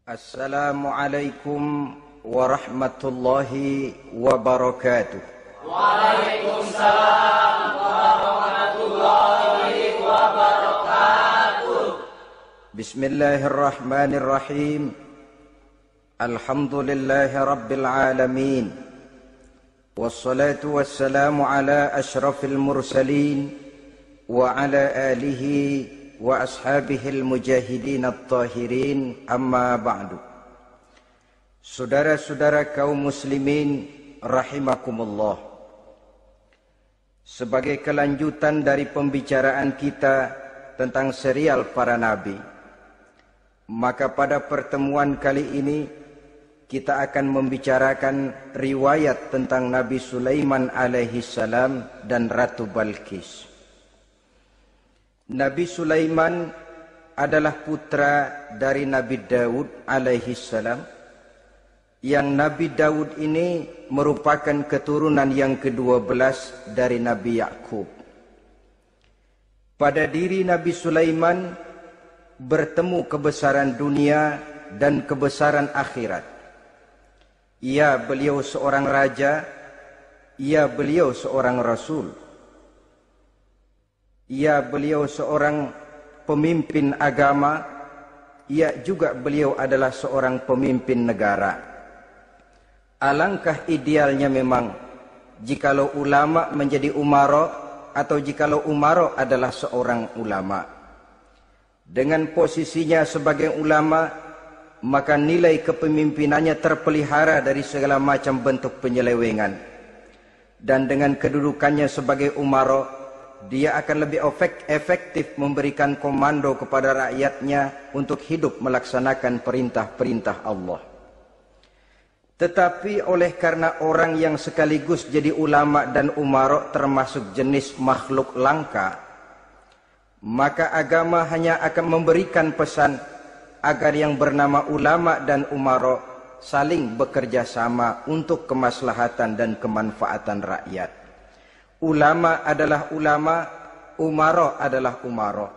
Assalamualaikum warahmatullahi wabarakatuh. Waalaikumsalam warahmatullahi wabarakatuh. Bismillahirrahmanirrahim. Alhamdulillahi rabbil alamin. Wassalatu wassalamu ala ashrafil mursalin wa ala alihi wa ashabihil mujahidin at-tahirin, amma ba'du. Saudara-saudara kaum muslimin rahimakumullah, sebagai kelanjutan dari pembicaraan kita tentang serial para nabi, maka pada pertemuan kali ini kita akan membicarakan riwayat tentang Nabi Sulaiman alaihi salam dan Ratu Balqis. Nabi Sulaiman adalah putra dari Nabi Daud alaihi salam, yang Nabi Daud ini merupakan keturunan yang ke-12 dari Nabi Yakub. Pada diri Nabi Sulaiman bertemu kebesaran dunia dan kebesaran akhirat. Ya, beliau seorang raja, ya, beliau seorang rasul. Ya, beliau seorang pemimpin agama, ya juga beliau adalah seorang pemimpin negara. Alangkah idealnya memang jikalau ulama menjadi umara, atau jikalau umara adalah seorang ulama. Dengan posisinya sebagai ulama, maka nilai kepemimpinannya terpelihara dari segala macam bentuk penyelewengan. Dan dengan kedudukannya sebagai umara, dia akan lebih efektif memberikan komando kepada rakyatnya untuk hidup melaksanakan perintah-perintah Allah. Tetapi oleh karena orang yang sekaligus jadi ulama dan umara termasuk jenis makhluk langka, maka agama hanya akan memberikan pesan agar yang bernama ulama dan umara saling bekerja sama untuk kemaslahatan dan kemanfaatan rakyat. Ulama adalah ulama, umara adalah umara.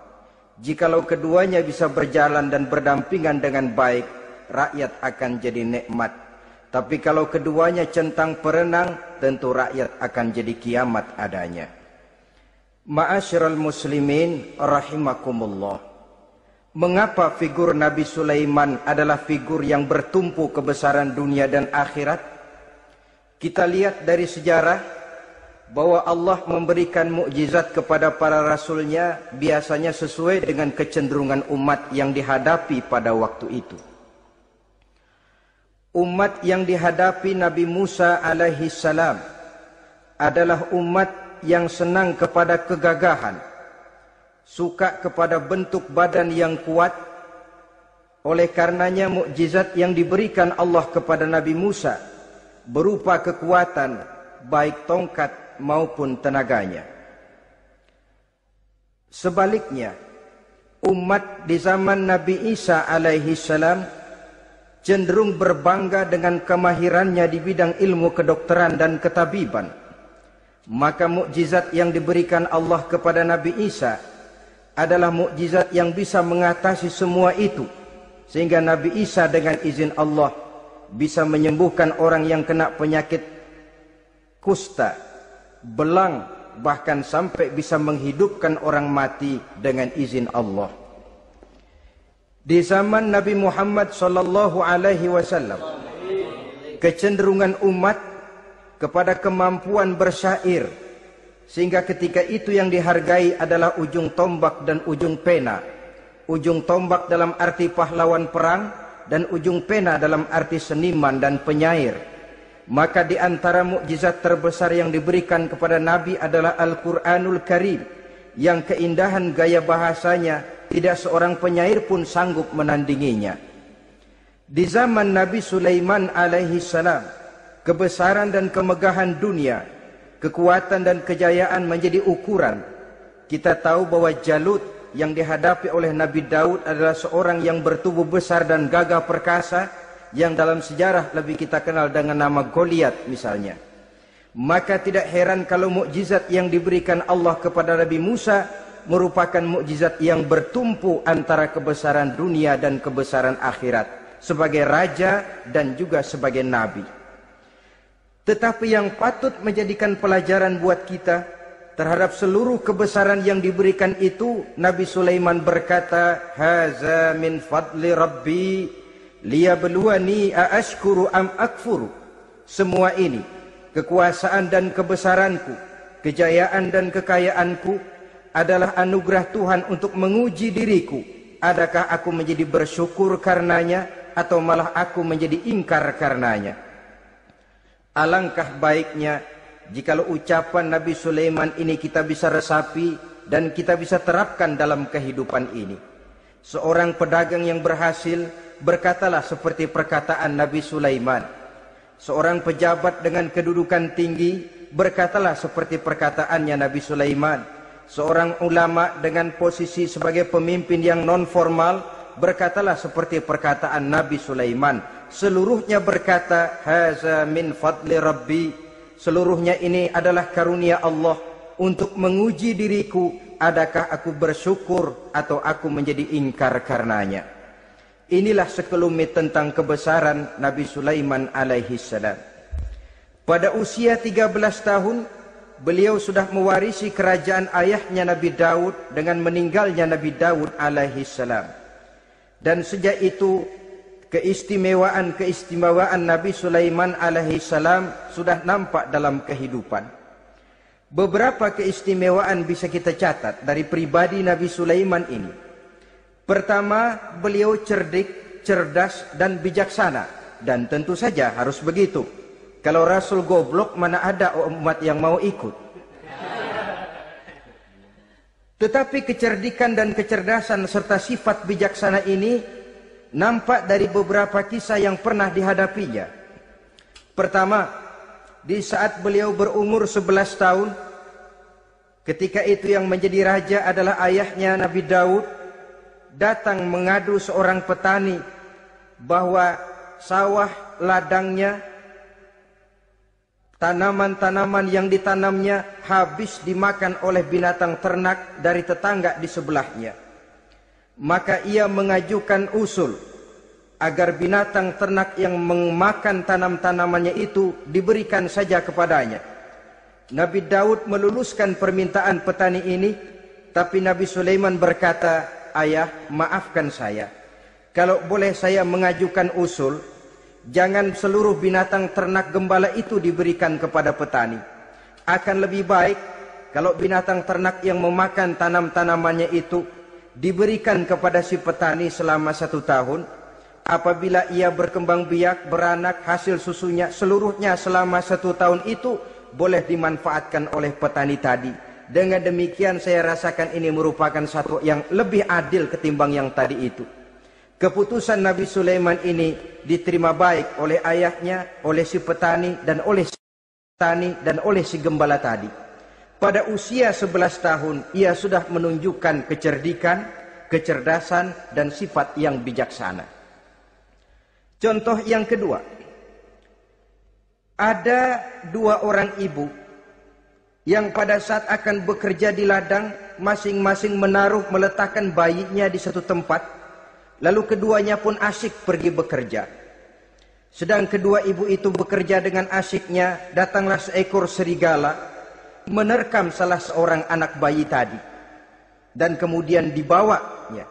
Jikalau keduanya bisa berjalan dan berdampingan dengan baik, rakyat akan jadi nikmat. Tapi kalau keduanya centang perenang, tentu rakyat akan jadi kiamat adanya. Ma'asyiral muslimin rahimakumullah. Mengapa figur Nabi Sulaiman adalah figur yang bertumpu kebesaran dunia dan akhirat? Kita lihat dari sejarah bahwa Allah memberikan mukjizat kepada para rasulnya biasanya sesuai dengan kecenderungan umat yang dihadapi pada waktu itu. Umat yang dihadapi Nabi Musa alaihi salam adalah umat yang senang kepada kegagahan, suka kepada bentuk badan yang kuat. Oleh karenanya mukjizat yang diberikan Allah kepada Nabi Musa berupa kekuatan, baik tongkat maupun tenaganya. Sebaliknya, umat di zaman Nabi Isa alaihi salam cenderung berbangga dengan kemahirannya di bidang ilmu kedokteran dan ketabiban. Maka mukjizat yang diberikan Allah kepada Nabi Isa adalah mukjizat yang bisa mengatasi semua itu, sehingga Nabi Isa dengan izin Allah bisa menyembuhkan orang yang kena penyakit kusta, belang, bahkan sampai bisa menghidupkan orang mati dengan izin Allah. Di zaman Nabi Muhammad sallallahu alaihi wasallam, kecenderungan umat kepada kemampuan bersyair, sehingga ketika itu yang dihargai adalah ujung tombak dan ujung pena. Ujung tombak dalam arti pahlawan perang, dan ujung pena dalam arti seniman dan penyair. Maka di antara mukjizat terbesar yang diberikan kepada Nabi adalah Al-Quranul Karim, yang keindahan gaya bahasanya tidak seorang penyair pun sanggup menandinginya. Di zaman Nabi Sulaiman alaihi salam, kebesaran dan kemegahan dunia, kekuatan dan kejayaan menjadi ukuran. Kita tahu bahwa Jalut yang dihadapi oleh Nabi Daud adalah seorang yang bertubuh besar dan gagah perkasa, yang dalam sejarah lebih kita kenal dengan nama Goliat misalnya. Maka tidak heran kalau mukjizat yang diberikan Allah kepada Nabi Musa merupakan mukjizat yang bertumpu antara kebesaran dunia dan kebesaran akhirat. sebagai raja dan juga sebagai nabi. Tetapi yang patut menjadikan pelajaran buat kita terhadap seluruh kebesaran yang diberikan itu, Nabi Sulaiman berkata, "Haza min fadli Rabbi liyabluwani aashkuru am akfuru." Semua ini, kekuasaan dan kebesaranku, kejayaan dan kekayaanku adalah anugerah Tuhan untuk menguji diriku. Adakah aku menjadi bersyukur karenanya atau malah aku menjadi ingkar karenanya? Alangkah baiknya jikalau ucapan Nabi Sulaiman ini kita bisa resapi dan kita bisa terapkan dalam kehidupan ini. Seorang pedagang yang berhasil berkatalah seperti perkataan Nabi Sulaiman. Seorang pejabat dengan kedudukan tinggi berkatalah seperti perkataannya Nabi Sulaiman. Seorang ulama dengan posisi sebagai pemimpin yang non formal berkatalah seperti perkataan Nabi Sulaiman. Seluruhnya berkata, "Haza min fadli Rabbi." Seluruhnya ini adalah karunia Allah untuk menguji diriku, adakah aku bersyukur atau aku menjadi ingkar karenanya. Inilah sekelumit tentang kebesaran Nabi Sulaiman alaihi salam. Pada usia 13 tahun, beliau sudah mewarisi kerajaan ayahnya Nabi Daud dengan meninggalnya Nabi Daud alaihi salam. Dan sejak itu keistimewaan Nabi Sulaiman alaihi salam sudah nampak dalam kehidupan. Beberapa keistimewaan bisa kita catat dari pribadi Nabi Sulaiman ini. Pertama, beliau cerdik, cerdas dan bijaksana, dan tentu saja harus begitu. Kalau Rasul goblok, mana ada umat yang mau ikut. Tetapi kecerdikan dan kecerdasan serta sifat bijaksana ini nampak dari beberapa kisah yang pernah dihadapinya. Pertama, di saat beliau berumur 11 tahun, ketika itu yang menjadi raja adalah ayahnya Nabi Daud, datang mengadu seorang petani bahwa sawah ladangnya, tanaman-tanaman yang ditanamnya habis dimakan oleh binatang ternak dari tetangga di sebelahnya. Maka ia mengajukan usul agar binatang ternak yang memakan tanam-tanamannya itu diberikan saja kepadanya. Nabi Daud meluluskan permintaan petani ini, tapi Nabi Sulaiman berkata, "Ayah, maafkan saya. Kalau boleh saya mengajukan usul, jangan seluruh binatang ternak gembala itu diberikan kepada petani. Akan lebih baik kalau binatang ternak yang memakan tanam-tanamannya itu diberikan kepada si petani selama 1 tahun. Apabila ia berkembang biak, beranak, hasil susunya seluruhnya selama 1 tahun itu boleh dimanfaatkan oleh petani tadi. Dengan demikian saya rasakan ini merupakan satu yang lebih adil ketimbang yang tadi itu." Keputusan Nabi Sulaiman ini diterima baik oleh ayahnya, oleh si petani dan oleh si gembala tadi. Pada usia 11 tahun, ia sudah menunjukkan kecerdikan, kecerdasan, dan sifat yang bijaksana. Contoh yang kedua, ada 2 orang ibu yang pada saat akan bekerja di ladang, masing-masing meletakkan bayinya di satu tempat, lalu keduanya pun asyik pergi bekerja. Sedang kedua ibu itu bekerja dengan asyiknya, datanglah seekor serigala menerkam salah seorang anak bayi tadi, dan kemudian dibawanya.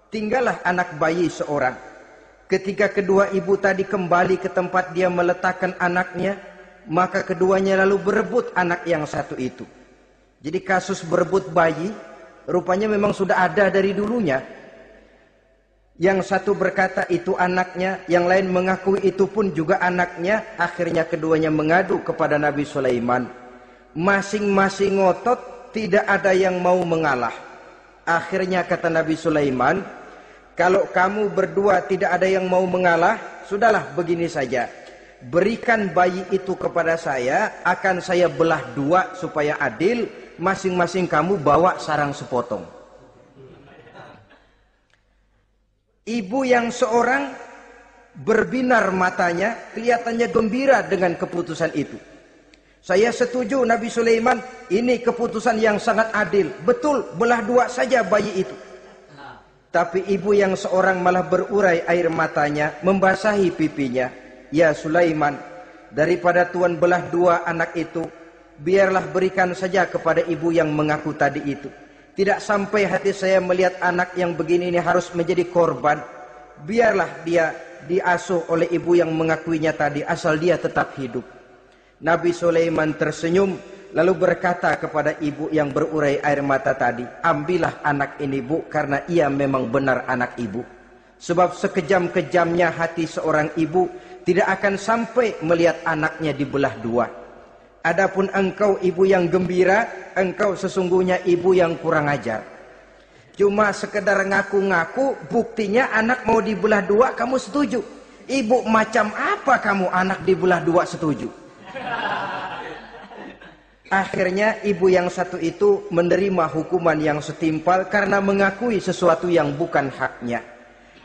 Tinggallah anak bayi seorang. Ketika kedua ibu tadi kembali ke tempat dia meletakkan anaknya, maka keduanya lalu berebut anak yang satu itu. Jadi kasus berebut bayi rupanya memang sudah ada dari dulunya. Yang satu berkata itu anaknya, yang lain mengakui itu pun juga anaknya. Akhirnya keduanya mengadu kepada Nabi Sulaiman. Masing-masing ngotot, tidak ada yang mau mengalah. Akhirnya kata Nabi Sulaiman, "Kalau kamu berdua tidak ada yang mau mengalah, sudahlah begini saja. Berikan bayi itu kepada saya, akan saya belah 2 supaya adil. Masing-masing kamu bawa sarang sepotong." Ibu yang seorang berbinar matanya, kelihatannya gembira dengan keputusan itu. "Saya setuju Nabi Sulaiman, ini keputusan yang sangat adil. Betul, belah 2 saja bayi itu." Tapi ibu yang seorang malah berurai air matanya, membasahi pipinya. Ya Sulaiman, daripada Tuhan belah dua anak itu, biarlah berikan saja kepada ibu yang mengaku tadi itu. Tidak sampai hati saya melihat anak yang begini ini harus menjadi korban. Biarlah dia diasuh oleh ibu yang mengakuinya tadi, asal dia tetap hidup. Nabi Sulaiman tersenyum, lalu berkata kepada ibu yang berurai air mata tadi, ambillah anak ini bu, karena ia memang benar anak ibu. Sebab sekejam-kejamnya hati seorang ibu tidak akan sampai melihat anaknya dibelah dua. Adapun engkau ibu yang gembira, engkau sesungguhnya ibu yang kurang ajar. Cuma sekedar ngaku-ngaku, buktinya anak mau dibelah dua kamu setuju. Ibu macam apa kamu anak dibelah dua setuju? Akhirnya ibu yang satu itu menerima hukuman yang setimpal karena mengakui sesuatu yang bukan haknya.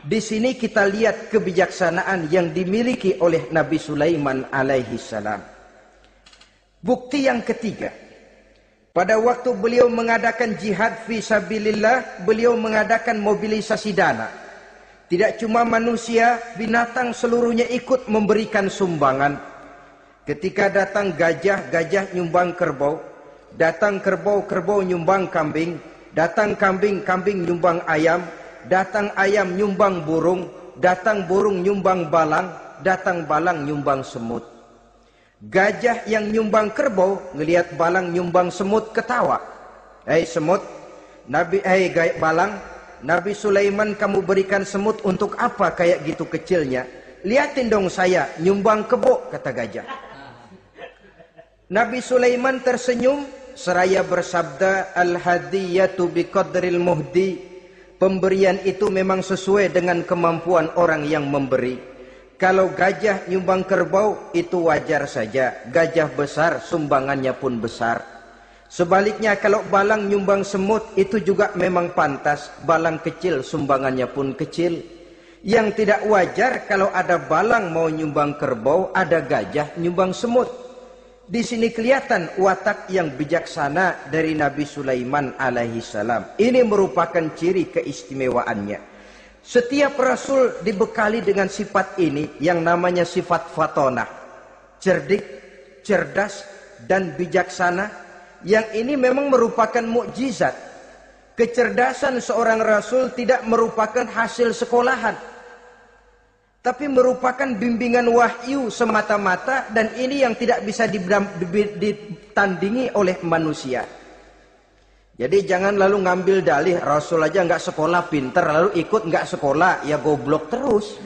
Di sini kita lihat kebijaksanaan yang dimiliki oleh Nabi Sulaiman alaihi salam. Bukti yang ketiga, pada waktu beliau mengadakan jihad fi sabilillah, beliau mengadakan mobilisasi dana. Tidak cuma manusia, binatang seluruhnya ikut memberikan sumbangan. Ketika datang gajah, gajah nyumbang kerbau. Datang kerbau, kerbau nyumbang kambing. Datang kambing, kambing nyumbang ayam. Datang ayam nyumbang burung. Datang burung nyumbang balang. Datang balang nyumbang semut. Gajah yang nyumbang kerbau ngelihat balang nyumbang semut ketawa. Hei semut, balang, Nabi Sulaiman kamu berikan semut untuk apa kayak gitu kecilnya? Liatin dong saya nyumbang kebo, kata gajah. Nabi Sulaiman tersenyum seraya bersabda, al-hadiyatu biqadril muhdi. Pemberian itu memang sesuai dengan kemampuan orang yang memberi. Kalau gajah nyumbang kerbau itu wajar saja. Gajah besar sumbangannya pun besar. Sebaliknya kalau balang nyumbang semut itu juga memang pantas. Balang kecil sumbangannya pun kecil. Yang tidak wajar kalau ada balang mau nyumbang kerbau, ada gajah nyumbang semut. Di sini kelihatan watak yang bijaksana dari Nabi Sulaiman alaihi salam. Ini merupakan ciri keistimewaannya. Setiap rasul dibekali dengan sifat ini yang namanya sifat fatonah. Cerdik, cerdas, dan bijaksana. Yang ini memang merupakan mukjizat. Kecerdasan seorang rasul tidak merupakan hasil sekolahan. Tapi merupakan bimbingan wahyu semata-mata, dan ini yang tidak bisa ditandingi oleh manusia. Jadi jangan lalu ngambil dalih Rasul aja nggak sekolah pinter lalu ikut nggak sekolah ya goblok terus.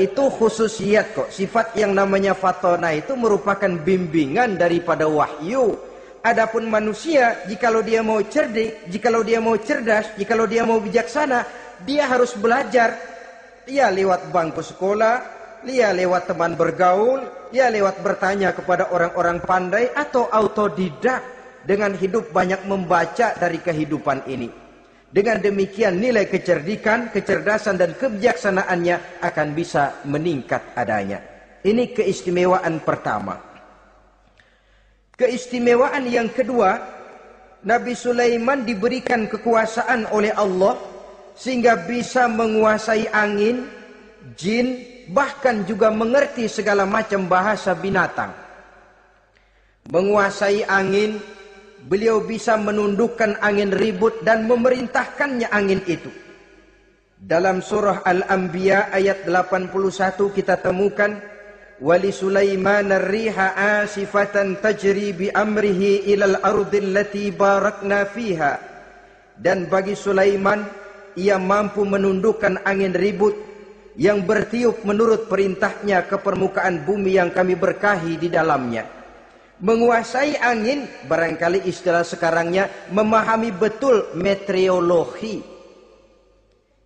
Itu khususiat kok. Sifat yang namanya fatona itu merupakan bimbingan daripada wahyu. Adapun manusia, jikalau dia mau cerdik, jikalau dia mau cerdas, jikalau dia mau bijaksana, dia harus belajar. Ya lewat bangku sekolah, ya lewat teman bergaul, ya lewat bertanya kepada orang-orang pandai, atau autodidak. Dengan hidup banyak membaca dari kehidupan ini. Dengan demikian nilai kecerdikan, kecerdasan dan kebijaksanaannya akan bisa meningkat adanya. Ini keistimewaan pertama. Keistimewaan yang kedua, Nabi Sulaiman diberikan kekuasaan oleh Allah sehingga bisa menguasai angin, jin, bahkan juga mengerti segala macam bahasa binatang. Menguasai angin, beliau bisa menundukkan angin ribut dan memerintahkannya angin itu. Dalam surah Al-Anbiya ayat 81 kita temukan, wali Sulaiman ar-riha asifatan tajri bi amrihi ilal ardil lati barakna fiha. Dan bagi Sulaiman, ia mampu menundukkan angin ribut yang bertiup menurut perintahnya ke permukaan bumi yang kami berkahi di dalamnya. Menguasai angin, barangkali istilah sekarangnya, memahami betul meteorologi.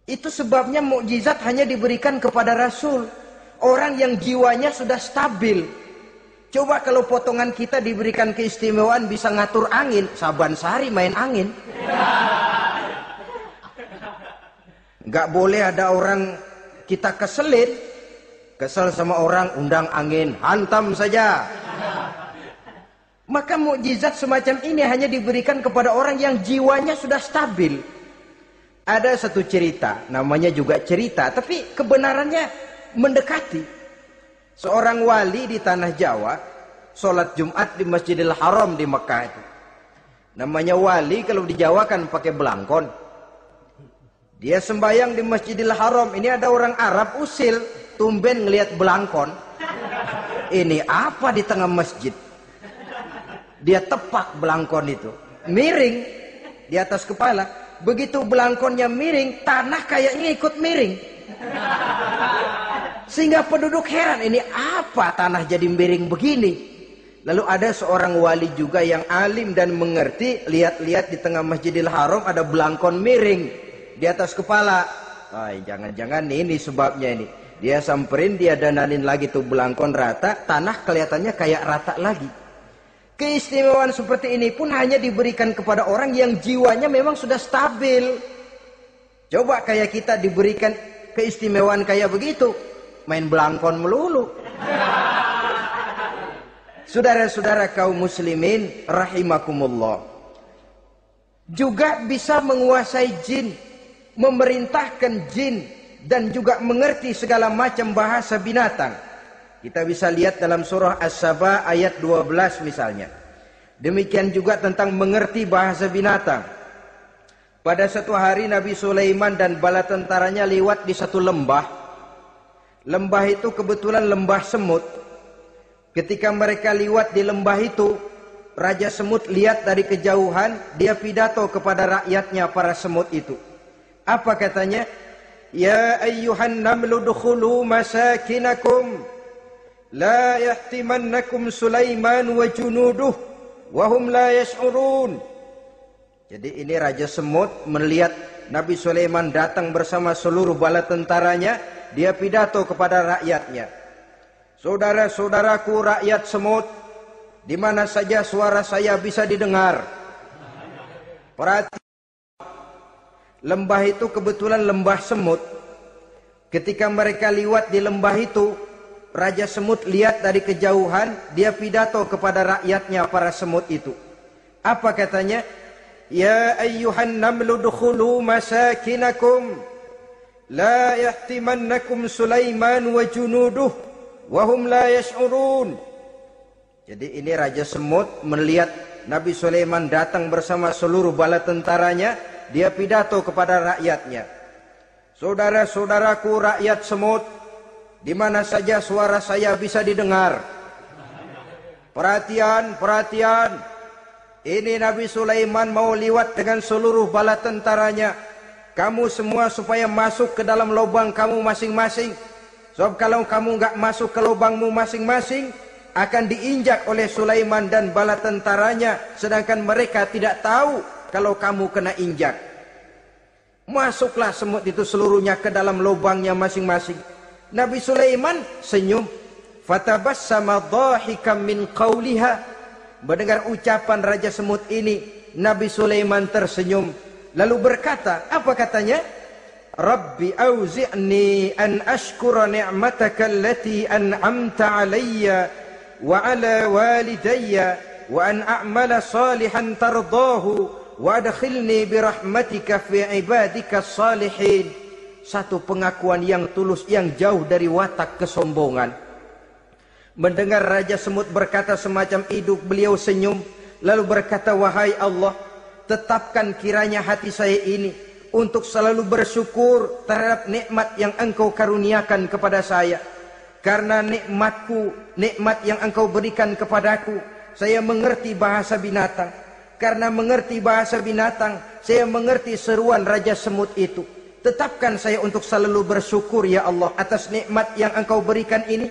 Itu sebabnya mukjizat hanya diberikan kepada Rasul. Orang yang jiwanya sudah stabil. Coba kalau potongan kita diberikan keistimewaan bisa ngatur angin, Saban Sari main angin. Gak boleh ada orang kita keselin. Kesel sama orang, undang angin, hantam saja. Maka mukjizat semacam ini hanya diberikan kepada orang yang jiwanya sudah stabil. Ada satu cerita, namanya juga cerita, tapi kebenarannya mendekati. Seorang wali di tanah Jawa, sholat Jumat di Masjidil Haram di Mekah itu. Namanya wali kalau di Jawa kan pakai belangkon. Dia sembahyang di Masjidil Haram. Ini ada orang Arab usil, tumben ngelihat belangkon. Ini apa di tengah masjid? Dia tepak belangkon itu, miring di atas kepala. Begitu belangkonnya miring, tanah kayaknya ikut miring. Sehingga penduduk heran, ini apa tanah jadi miring begini? Lalu ada seorang wali juga yang alim dan mengerti, lihat-lihat di tengah Masjidil Haram ada belangkon miring di atas kepala. Jangan-jangan ini sebabnya ini. Dia samperin, dia dananin lagi tuh belangkon rata, tanah kelihatannya kayak rata lagi. Keistimewaan seperti ini pun hanya diberikan kepada orang yang jiwanya memang sudah stabil. Coba kayak kita diberikan keistimewaan kayak begitu, main belangkon melulu. Saudara-saudara kaum muslimin rahimakumullah, juga bisa menguasai jin, memerintahkan jin, dan juga mengerti segala macam bahasa binatang. Kita bisa lihat dalam surah As-Saba ayat 12 misalnya. Demikian juga tentang mengerti bahasa binatang. Pada satu hari Nabi Sulaiman dan bala tentaranya lewat di satu lembah. Lembah itu kebetulan lembah semut. Ketika mereka lewat di lembah itu, Raja Semut lihat dari kejauhan, dia pidato kepada rakyatnya para semut itu. Apa katanya? Ya ayyuhan namlu dukhulu masakinakum. La yahtimannakum Sulaiman wa junuduh wa hum la yash'urun. Jadi ini Raja Semut melihat Nabi Sulaiman datang bersama seluruh bala tentaranya, dia pidato kepada rakyatnya. Saudara-saudaraku rakyat semut, di mana saja suara saya bisa didengar. Perhatikan, lembah itu kebetulan lembah semut. Ketika mereka lewat di lembah itu, Raja Semut lihat dari kejauhan, dia pidato kepada rakyatnya para semut itu. Apa katanya? Ya ayyuhan namlu dukhulu masakinakum. La yahtimannakum Sulaiman wa junuduh wa hum la yash'urun. Jadi ini Raja Semut melihat Nabi Sulaiman datang bersama seluruh bala tentaranya, dia pidato kepada rakyatnya. Saudara-saudaraku rakyat semut, di mana saja suara saya bisa didengar. Perhatian, perhatian. Ini Nabi Sulaiman mau lewat dengan seluruh bala tentaranya. Kamu semua supaya masuk ke dalam lubang kamu masing-masing. Sebab kalau kamu nggak masuk ke lubangmu masing-masing, akan diinjak oleh Sulaiman dan bala tentaranya. Sedangkan mereka tidak tahu kalau kamu kena injak. Masuklah semut itu seluruhnya ke dalam lubangnya masing-masing. Nabi Sulaiman senyum. Fatabassama dhahikan min qawliha. Mendengar ucapan Raja Semut ini, Nabi Sulaiman tersenyum. Lalu berkata, apa katanya? Rabbi auzi'ni an ashkura ni'mataka allati an'amta alayya wa ala walidayya wa an a'mala salihan tardahu wa adkhilni birahmatika fi ibadika salihin. Satu pengakuan yang tulus, yang jauh dari watak kesombongan. Mendengar Raja Semut berkata semacam itu, beliau senyum. Lalu berkata, wahai Allah, tetapkan kiranya hati saya ini untuk selalu bersyukur terhadap nikmat yang engkau karuniakan kepada saya. Karena nikmatku, nikmat yang engkau berikan kepadaku, saya mengerti bahasa binatang. Karena mengerti bahasa binatang, saya mengerti seruan Raja Semut itu. Tetapkan saya untuk selalu bersyukur ya Allah atas nikmat yang engkau berikan ini,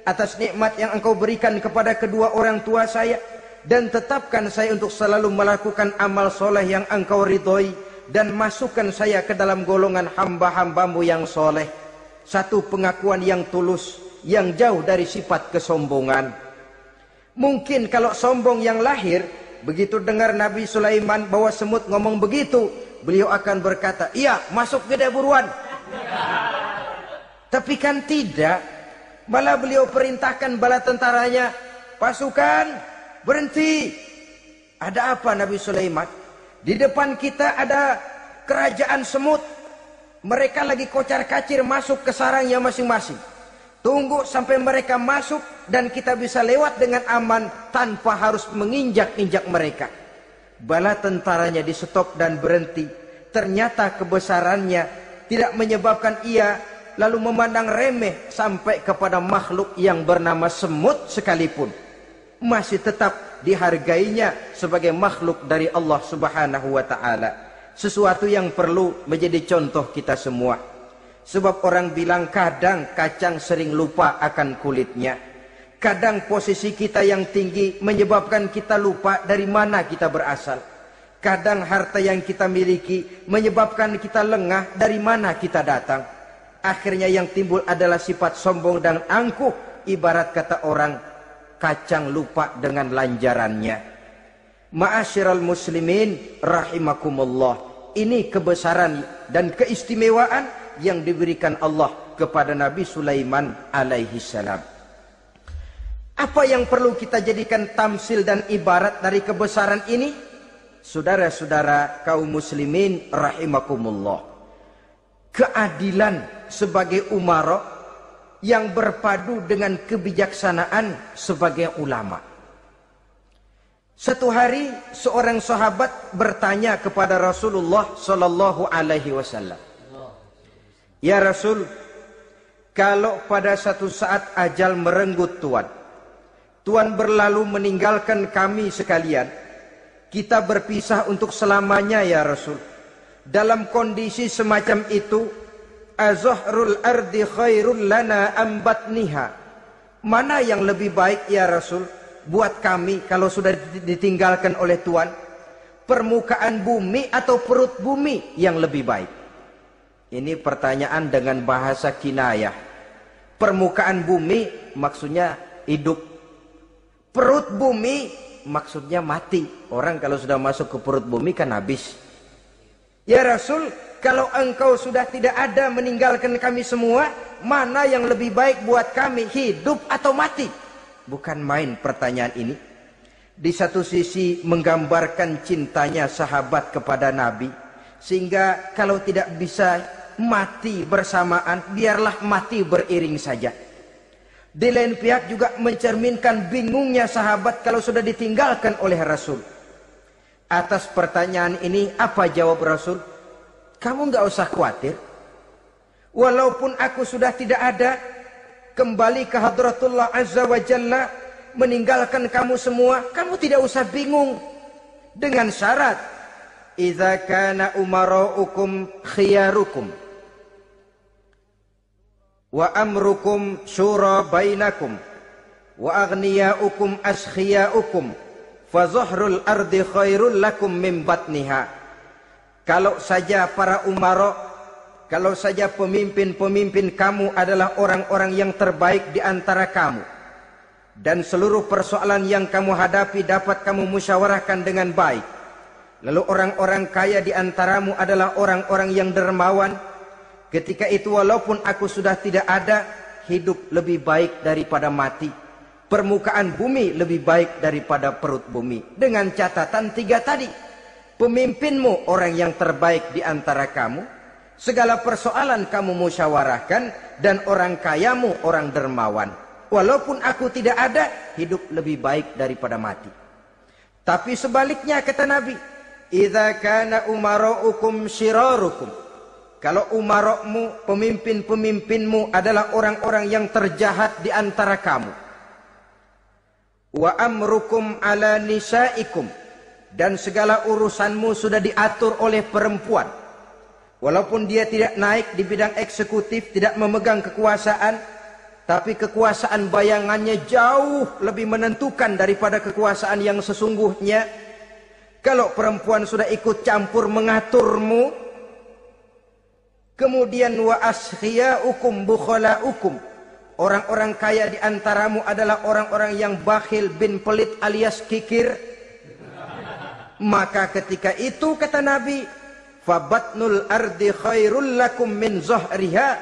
atas nikmat yang engkau berikan kepada kedua orang tua saya, dan tetapkan saya untuk selalu melakukan amal soleh yang engkau ridhoi, dan masukkan saya ke dalam golongan hamba-hambamu yang soleh. Satu pengakuan yang tulus, yang jauh dari sifat kesombongan. Mungkin kalau sombong yang lahir, begitu dengar Nabi Sulaiman bahwa semut ngomong begitu, beliau akan berkata, iya masuk gede buruan. Tapi kan tidak. Malah beliau perintahkan bala tentaranya, pasukan berhenti. Ada apa Nabi Sulaiman? Di depan kita ada kerajaan semut. Mereka lagi kocar-kacir masuk ke sarangnya masing-masing. Tunggu sampai mereka masuk dan kita bisa lewat dengan aman tanpa harus menginjak-injak mereka. Bala tentaranya di stop dan berhenti. Ternyata kebesarannya tidak menyebabkan ia lalu memandang remeh sampai kepada makhluk yang bernama semut sekalipun. Masih tetap dihargainya sebagai makhluk dari Allah Subhanahu wa ta'ala. Sesuatu yang perlu menjadi contoh kita semua. Sebab orang bilang kadang kacang sering lupa akan kulitnya. Kadang posisi kita yang tinggi menyebabkan kita lupa dari mana kita berasal. Kadang harta yang kita miliki menyebabkan kita lengah dari mana kita datang. Akhirnya yang timbul adalah sifat sombong dan angkuh. Ibarat kata orang, kacang lupa dengan lanjarannya. Ma'asyiral muslimin rahimakumullah. Ini kebesaran dan keistimewaan yang diberikan Allah kepada Nabi Sulaiman alaihi salam. Apa yang perlu kita jadikan tamsil dan ibarat dari kebesaran ini? Saudara-saudara kaum muslimin rahimakumullah. Keadilan sebagai umara yang berpadu dengan kebijaksanaan sebagai ulama. Satu hari seorang sahabat bertanya kepada Rasulullah sallallahu alaihi wasallam, "Ya Rasul, kalau pada satu saat ajal merenggut Tuhan berlalu meninggalkan kami sekalian, kita berpisah untuk selamanya ya Rasul. Dalam kondisi semacam itu, azahrul ardi khairul lana am batniha. Mana yang lebih baik ya Rasul buat kami kalau sudah ditinggalkan oleh Tuhan? Permukaan bumi atau perut bumi yang lebih baik?" Ini pertanyaan dengan bahasa kinayah. Permukaan bumi maksudnya hidup. Perut bumi maksudnya mati. Orang kalau sudah masuk ke perut bumi kan habis. "Ya Rasul, kalau engkau sudah tidak ada meninggalkan kami semua, mana yang lebih baik buat kami, hidup atau mati?" Bukan main pertanyaan ini. Di satu sisi menggambarkan cintanya sahabat kepada Nabi, sehingga kalau tidak bisa mati bersamaan, biarlah mati beriring saja. Di lain pihak juga mencerminkan bingungnya sahabat kalau sudah ditinggalkan oleh Rasul. Atas pertanyaan ini apa jawab Rasul? "Kamu nggak usah khawatir. Walaupun aku sudah tidak ada, kembali ke hadratullah azza wa jalla, meninggalkan kamu semua, kamu tidak usah bingung. Dengan syarat, idza kana umaraukum khiyarukum wa amrukum syura bainakum wa aghniyaukum askhiyaukum fa zahrul ardi khairul lakum min batniha." Kalau saja para umara, kalau saja pemimpin-pemimpin kamu adalah orang-orang yang terbaik di antara kamu, dan seluruh persoalan yang kamu hadapi dapat kamu musyawarahkan dengan baik, lalu orang-orang kaya di antaramu adalah orang-orang yang dermawan, ketika itu walaupun aku sudah tidak ada, hidup lebih baik daripada mati, permukaan bumi lebih baik daripada perut bumi. Dengan catatan tiga tadi, pemimpinmu orang yang terbaik di antara kamu, segala persoalan kamu musyawarahkan, dan orang kayamu orang dermawan. Walaupun aku tidak ada, hidup lebih baik daripada mati. Tapi sebaliknya kata Nabi, idza kana umaraukum syirarukum. Kalau umarokmu, pemimpin-pemimpinmu adalah orang-orang yang terjahat di antara kamu. Wa amrukum ala nisaikum. Dan segala urusanmu sudah diatur oleh perempuan. Walaupun dia tidak naik di bidang eksekutif, tidak memegang kekuasaan, tapi kekuasaan bayangannya jauh lebih menentukan daripada kekuasaan yang sesungguhnya. Kalau perempuan sudah ikut campur mengaturmu, kemudian wa askhiyaukum bukhalaukum. Orang-orang kaya di antaramu adalah orang-orang yang bakhil bin pelit alias kikir. Maka ketika itu kata Nabi, fabatnul ardi khairul lakum min zahriha.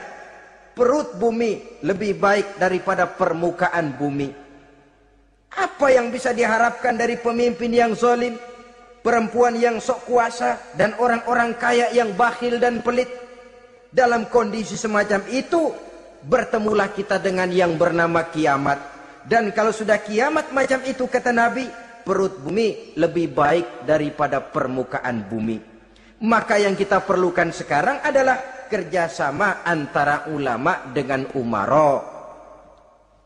Perut bumi lebih baik daripada permukaan bumi. Apa yang bisa diharapkan dari pemimpin yang zalim? perempuan yang sok kuasa, dan orang-orang kaya yang bakhil dan pelit. Dalam kondisi semacam itu, bertemulah kita dengan yang bernama kiamat. Dan kalau sudah kiamat macam itu, kata Nabi, perut bumi lebih baik daripada permukaan bumi. Maka yang kita perlukan sekarang adalah kerjasama antara ulama dengan umara.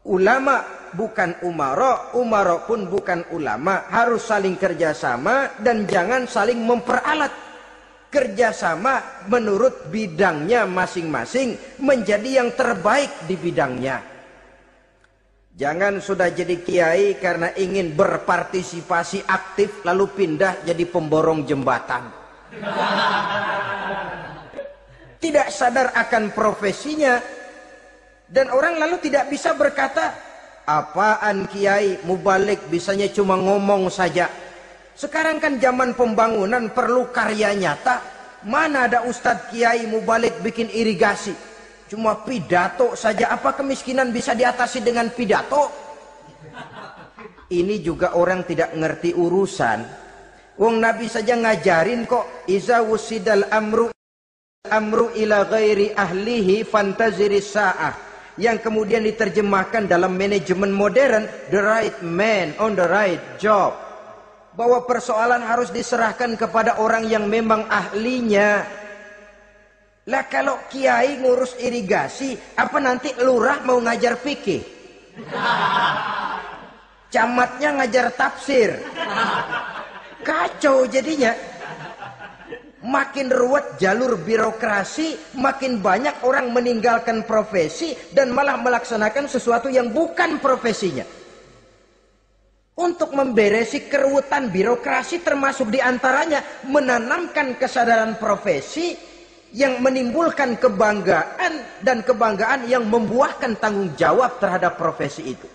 Ulama bukan umara, umara pun bukan ulama. Harus saling kerjasama dan jangan saling memperalat. Kerjasama menurut bidangnya masing-masing menjadi yang terbaik di bidangnya. Jangan sudah jadi kiai karena ingin berpartisipasi aktif lalu pindah jadi pemborong jembatan. Tidak sadar akan profesinya, dan orang lalu tidak bisa berkata, apaan kiai mubalik bisanya cuma ngomong saja. Sekarang kan zaman pembangunan perlu karya nyata. Mana ada ustadz kiai mubalik bikin irigasi, cuma pidato saja. Apa kemiskinan bisa diatasi dengan pidato? Ini juga orang tidak ngerti urusan. Wong Nabi saja ngajarin kok, iza wusidal amru ila ghairi ahlihi fantaziris sa'ah, yang kemudian diterjemahkan dalam manajemen modern, the right man on the right job. Bahwa persoalan harus diserahkan kepada orang yang memang ahlinya. Lah kalau kiai ngurus irigasi, apa nanti lurah mau ngajar fikih? Camatnya ngajar tafsir. Kacau jadinya. Makin ruwet jalur birokrasi, makin banyak orang meninggalkan profesi dan malah melaksanakan sesuatu yang bukan profesinya. Untuk memberesi keruwetan birokrasi, termasuk diantaranya menanamkan kesadaran profesi yang menimbulkan kebanggaan, dan kebanggaan yang membuahkan tanggung jawab terhadap profesi itu.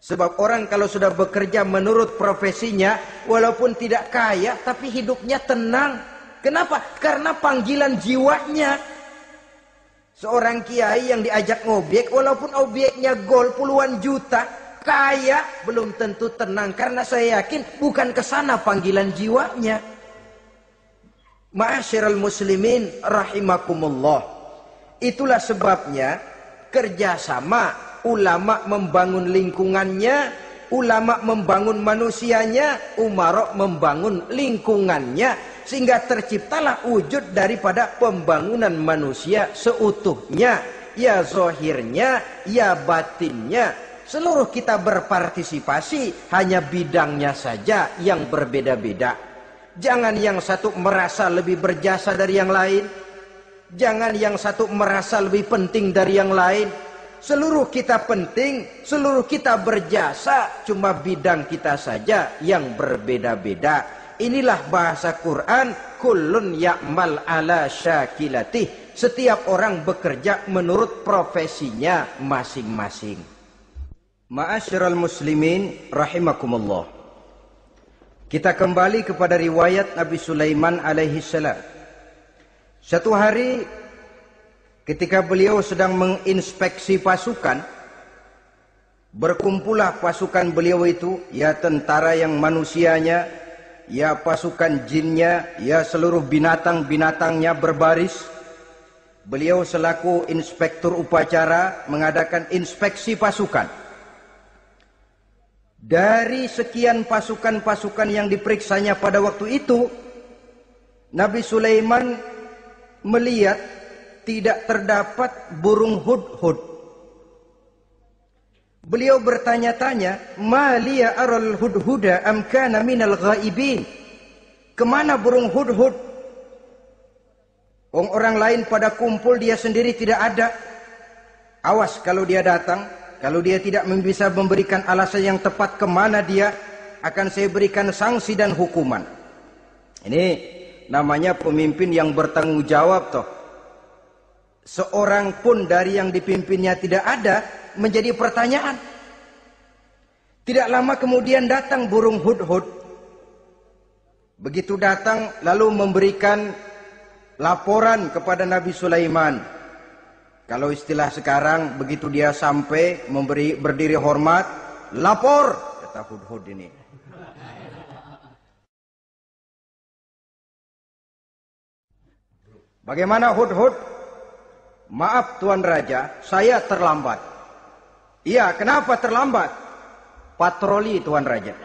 Sebab orang kalau sudah bekerja menurut profesinya, walaupun tidak kaya tapi hidupnya tenang. Kenapa? Karena panggilan jiwanya. Seorang kiai yang diajak ngobek, walaupun objeknya gol puluhan juta, kaya belum tentu tenang, karena saya yakin bukan ke sana panggilan jiwanya. Ma'asyiral muslimin rahimakumullah. Itulah sebabnya kerjasama, ulama membangun lingkungannya, ulama membangun manusianya, umara membangun lingkungannya, sehingga terciptalah wujud daripada pembangunan manusia seutuhnya, ya zahirnya, ya batinnya. Seluruh kita berpartisipasi, hanya bidangnya saja yang berbeda-beda. Jangan yang satu merasa lebih berjasa dari yang lain. Jangan yang satu merasa lebih penting dari yang lain. Seluruh kita penting, seluruh kita berjasa, cuma bidang kita saja yang berbeda-beda. Inilah bahasa Quran, kullun ya'mal ala syakilatih. Setiap orang bekerja menurut profesinya masing-masing. Ma'asyiral muslimin rahimakumullah. Kita kembali kepada riwayat Nabi Sulaiman alaihi salam. Satu hari ketika beliau sedang menginspeksi pasukan, berkumpullah pasukan beliau itu, ya tentara yang manusianya, ya pasukan jinnya, ya seluruh binatang-binatangnya berbaris. Beliau selaku inspektur upacara mengadakan inspeksi pasukan. Dari sekian pasukan-pasukan yang diperiksanya pada waktu itu, Nabi Sulaiman melihat tidak terdapat burung hudhud. Beliau bertanya-tanya, "Ma liya aral hudhuda am kana minal ghaibin?" Kemana burung hudhud? Orang lain pada kumpul, dia sendiri tidak ada. Awas kalau dia datang. Kalau dia tidak bisa memberikan alasan yang tepat kemana dia, akan saya berikan sanksi dan hukuman. Ini namanya pemimpin yang bertanggung jawab toh. Seorang pun dari yang dipimpinnya tidak ada, menjadi pertanyaan. Tidak lama kemudian datang burung hudhud. Begitu datang lalu memberikan laporan kepada Nabi Sulaiman. Kalau istilah sekarang, begitu dia sampai berdiri hormat, lapor, kata hudhud ini. Bagaimana Hudhud? Maaf Tuan Raja, saya terlambat. Iya, kenapa terlambat? Patroli Tuan Raja.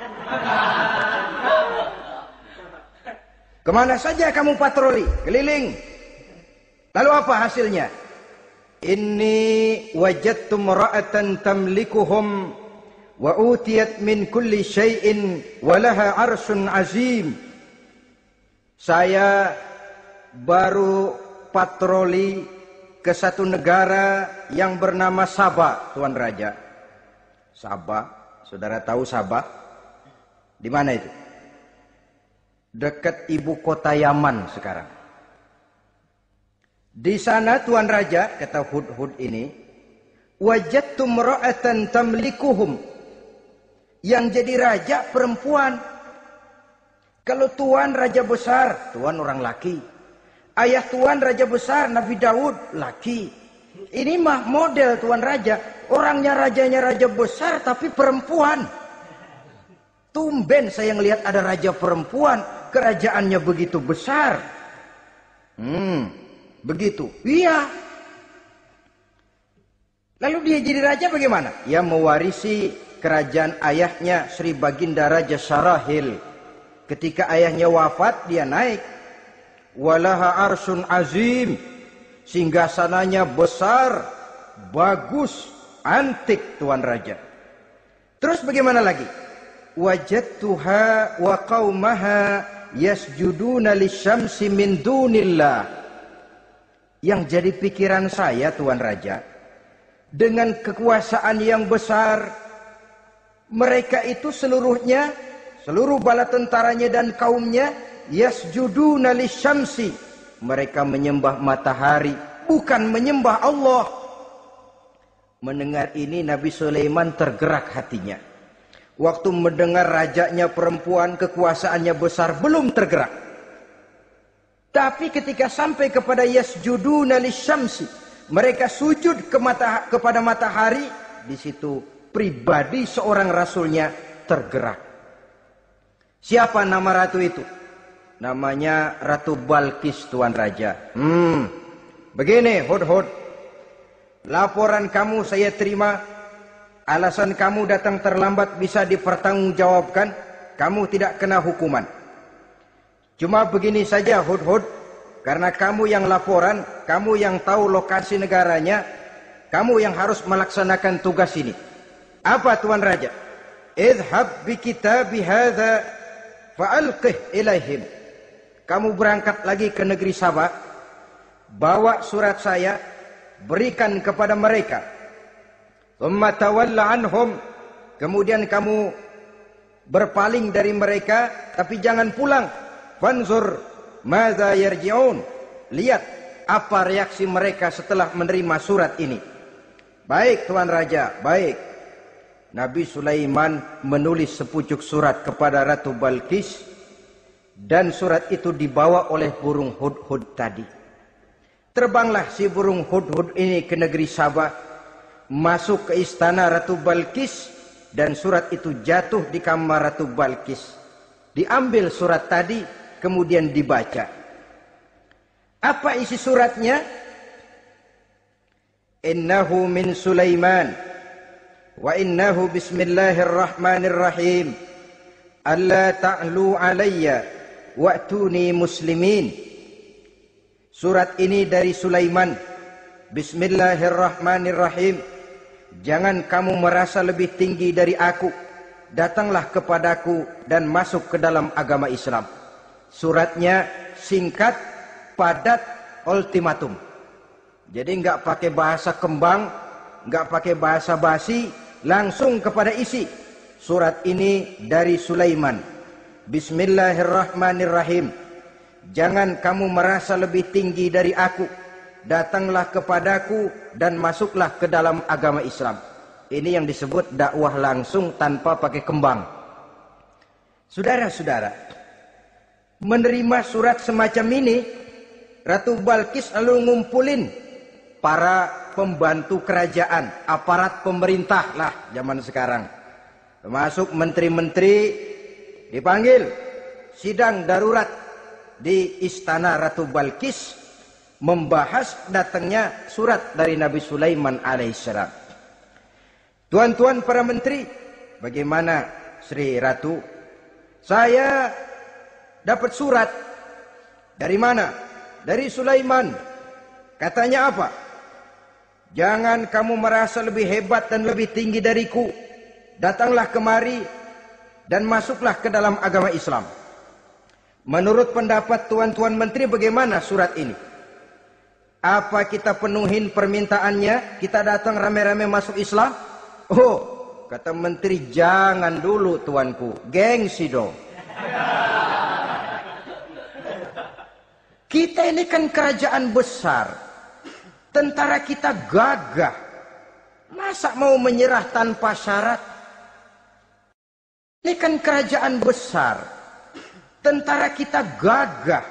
Kemana saja kamu patroli? Keliling. Lalu apa hasilnya? Inni wajadtu imra'atan tamlikuhum wa utiyat min kulli syai'in wa laha 'arsyun 'azim. Saya baru patroli ke satu negara yang bernama Sabah, Tuan Raja. Sabah, saudara tahu Sabah? Di mana itu? Dekat ibu kota Yaman sekarang. Di sana Tuan Raja, kata Hudhud ini, wajadtu imra'atan tamlikuhum. Yang jadi raja perempuan. Kalau Tuan raja besar, Tuan orang laki. Ayah Tuan raja besar, Nabi Daud, laki. Ini mah model Tuan Raja. Orangnya rajanya raja besar tapi perempuan. Tumben saya ngelihat ada raja perempuan. Kerajaannya begitu besar. Begitu. Iya. Lalu dia jadi raja bagaimana? Ia mewarisi kerajaan ayahnya Sri Baginda Raja Syarahil. Ketika ayahnya wafat, dia naik. Walaha arsyun azim. Singgasananya besar, bagus, antik Tuan Raja. Terus bagaimana lagi? Wajadtuha wa qaumaha yasjuduna lisyamsi min dunillah. Yang jadi pikiran saya Tuan Raja, dengan kekuasaan yang besar, mereka itu seluruhnya, seluruh bala tentaranya dan kaumnya, yasjuduna lisyamsi. Mereka menyembah matahari, bukan menyembah Allah. Mendengar ini Nabi Sulaiman tergerak hatinya. Waktu mendengar rajanya perempuan, kekuasaannya besar, belum tergerak. Tapi ketika sampai kepada yasjuduna lisyamsi, mereka sujud kepada matahari, di situ pribadi seorang rasulnya tergerak. Siapa nama ratu itu? Namanya Ratu Balkis Tuan Raja. Begini Hudhud, laporan kamu saya terima. Alasan kamu datang terlambat bisa dipertanggungjawabkan. Kamu tidak kena hukuman. Cuma begini saja Hudhud, karena kamu yang laporan, kamu yang tahu lokasi negaranya, kamu yang harus melaksanakan tugas ini. Apa Tuan Raja? Idhab bi kitabi hadza fa'alqih ilaihim. Kamu berangkat lagi ke negeri Sabah, bawa surat saya, berikan kepada mereka. Thumma tawalla anhum. Kemudian kamu berpaling dari mereka, tapi jangan pulang. Fanzur madza yarji'un. Lihat apa reaksi mereka setelah menerima surat ini. Baik Tuan Raja, baik. Nabi Sulaiman menulis sepucuk surat kepada Ratu Balkis, dan surat itu dibawa oleh burung Hudhud tadi. Terbanglah si burung Hudhud ini ke negeri Sabah, masuk ke istana Ratu Balkis, dan surat itu jatuh di kamar Ratu Balkis. Diambil surat tadi, kemudian dibaca. Apa isi suratnya? Innahu min Sulaiman wa innahu bismillahirrahmanirrahim. Alla ta'lu alayya wa'tuni muslimin. Surat ini dari Sulaiman. Bismillahirrahmanirrahim. Jangan kamu merasa lebih tinggi dari aku. Datanglah kepadaku dan masuk ke dalam agama Islam. Suratnya singkat, padat, ultimatum. Jadi enggak pakai bahasa kembang, enggak pakai bahasa basi, langsung kepada isi. Surat ini dari Sulaiman. Bismillahirrahmanirrahim. Jangan kamu merasa lebih tinggi dari aku. Datanglah kepadaku dan masuklah ke dalam agama Islam. Ini yang disebut dakwah langsung tanpa pakai kembang. Saudara-saudara, menerima surat semacam ini, Ratu Balkis lalu ngumpulin para pembantu kerajaan, aparat pemerintah lah zaman sekarang. Termasuk menteri-menteri dipanggil sidang darurat di istana Ratu Balkis. membahas datangnya surat dari Nabi Sulaiman alaihissalam. Tuan-tuan para menteri, bagaimana Sri Ratu? Saya dapat surat. Dari mana? Dari Sulaiman. Katanya apa? Jangan kamu merasa lebih hebat dan lebih tinggi dariku. Datanglah kemari dan masuklah ke dalam agama Islam. Menurut pendapat tuan-tuan menteri, bagaimana surat ini? Apa kita penuhin permintaannya? Kita datang rame-rame masuk Islam? Oh, kata menteri, jangan dulu tuanku. Gengsi dong. Kita ini kan kerajaan besar. Tentara kita gagah. Masa mau menyerah tanpa syarat? Ini kan kerajaan besar. Tentara kita gagah.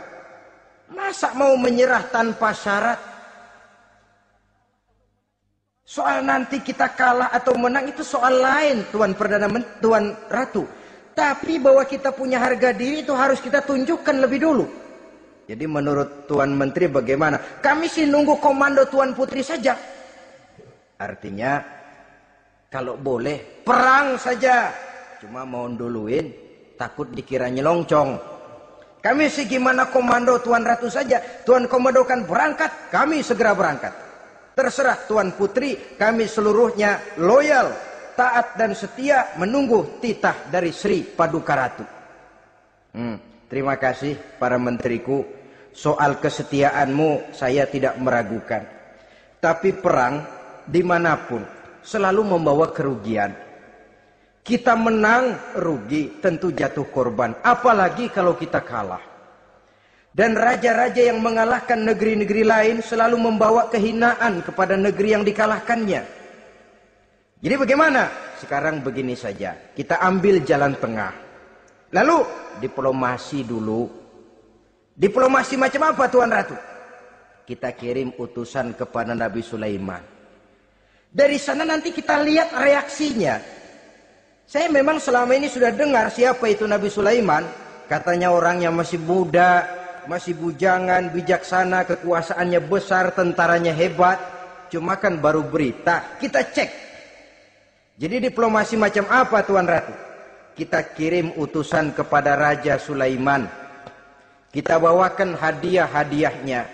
Masa mau menyerah tanpa syarat? Soal nanti kita kalah atau menang itu soal lain, Tuan Perdana Menteri, Tuan Ratu. Tapi bahwa kita punya harga diri itu harus kita tunjukkan lebih dulu. Jadi menurut Tuan Menteri bagaimana? Kami sih nunggu komando Tuan Putri saja. Artinya kalau boleh perang saja. Cuma mau duluin, takut dikira nyelongcong. Kami sih gimana komando Tuan Ratu saja. Tuan komandokan berangkat, kami segera berangkat. Terserah Tuan Putri, kami seluruhnya loyal, taat dan setia menunggu titah dari Sri Paduka Ratu. Terima kasih para menteriku. Soal kesetiaanmu saya tidak meragukan. Tapi perang dimanapun selalu membawa kerugian. Kita menang, rugi, tentu jatuh korban. Apalagi kalau kita kalah. Dan raja-raja yang mengalahkan negeri-negeri lain selalu membawa kehinaan kepada negeri yang dikalahkannya. Jadi bagaimana? Sekarang begini saja. Kita ambil jalan tengah. Lalu diplomasi dulu. Diplomasi macam apa Tuan Ratu? Kita kirim utusan kepada Nabi Sulaiman. Dari sana nanti kita lihat reaksinya. Saya memang selama ini sudah dengar siapa itu Nabi Sulaiman. Katanya orang yang masih muda, masih bujangan, bijaksana, kekuasaannya besar, tentaranya hebat. Cuma kan baru berita, kita cek. Jadi diplomasi macam apa Tuan Ratu? Kita kirim utusan kepada Raja Sulaiman. Kita bawakan hadiah-hadiahnya.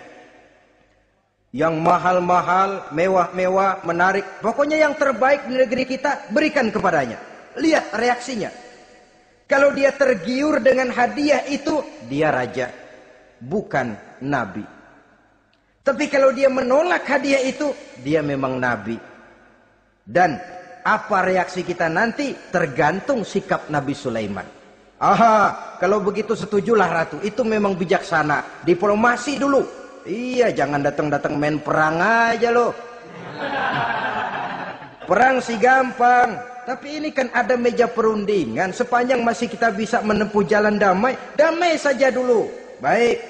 Yang mahal-mahal, mewah-mewah, menarik. Pokoknya yang terbaik di negeri kita, berikan kepadanya. Lihat reaksinya. Kalau dia tergiur dengan hadiah itu, dia raja, bukan nabi. Tapi kalau dia menolak hadiah itu, dia memang nabi. Dan apa reaksi kita nanti tergantung sikap Nabi Sulaiman. Aha, kalau begitu setujulah Ratu. Itu memang bijaksana. Diplomasi dulu. Iya, jangan datang-datang main perang aja loh. Perang sih gampang. Tapi ini kan ada meja perundingan. Sepanjang masih kita bisa menempuh jalan damai, damai saja dulu. Baik.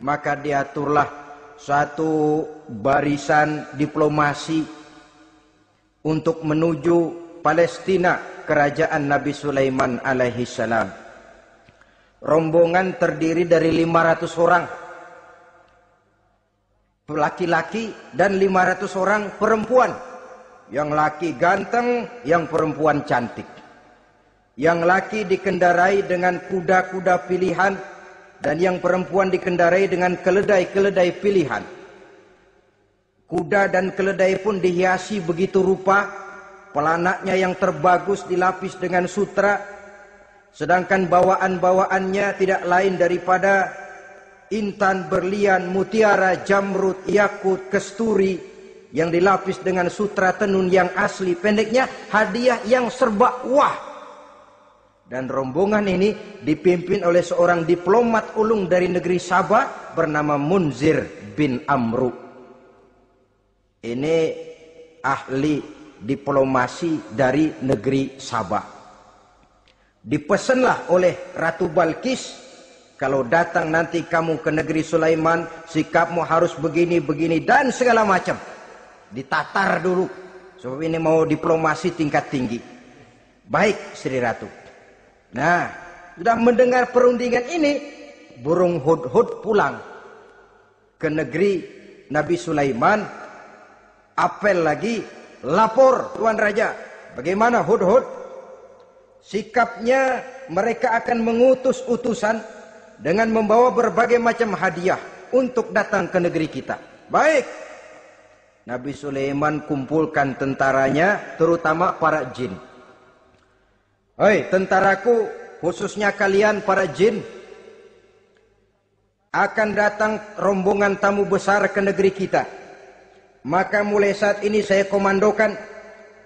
Maka diaturlah satu barisan diplomasi untuk menuju Palestina, kerajaan Nabi Sulaiman alaihi salam. Rombongan terdiri dari 500 orang laki-laki dan 500 orang perempuan. Yang laki ganteng, yang perempuan cantik. Yang laki dikendarai dengan kuda-kuda pilihan, dan yang perempuan dikendarai dengan keledai-keledai pilihan. Kuda dan keledai pun dihiasi begitu rupa, pelanaknya yang terbagus dilapis dengan sutra, sedangkan bawaan-bawaannya tidak lain daripada intan, berlian, mutiara, jamrud, yakut, kesturi, yang dilapis dengan sutra tenun yang asli. Pendeknya hadiah yang serba wah. Dan rombongan ini dipimpin oleh seorang diplomat ulung dari negeri Sabah bernama Munzir bin Amru. Ini ahli diplomasi dari negeri Sabah. Dipesanlah oleh Ratu Balkis, kalau datang nanti kamu ke negeri Sulaiman, sikapmu harus begini, begini, dan segala macam. Ditatar dulu. Sebab ini mau diplomasi tingkat tinggi. Baik Sri Ratu. Nah, sudah mendengar perundingan ini, burung hudhud pulang. ke negeri Nabi Sulaiman. Apel lagi, lapor Tuan Raja, bagaimana Hudhud? Sikapnya mereka akan mengutus utusan dengan membawa berbagai macam hadiah untuk datang ke negeri kita. Baik. Nabi Sulaiman kumpulkan tentaranya, terutama para jin. Hei tentaraku, khususnya kalian para jin, akan datang rombongan tamu besar ke negeri kita. Maka mulai saat ini saya komandokan,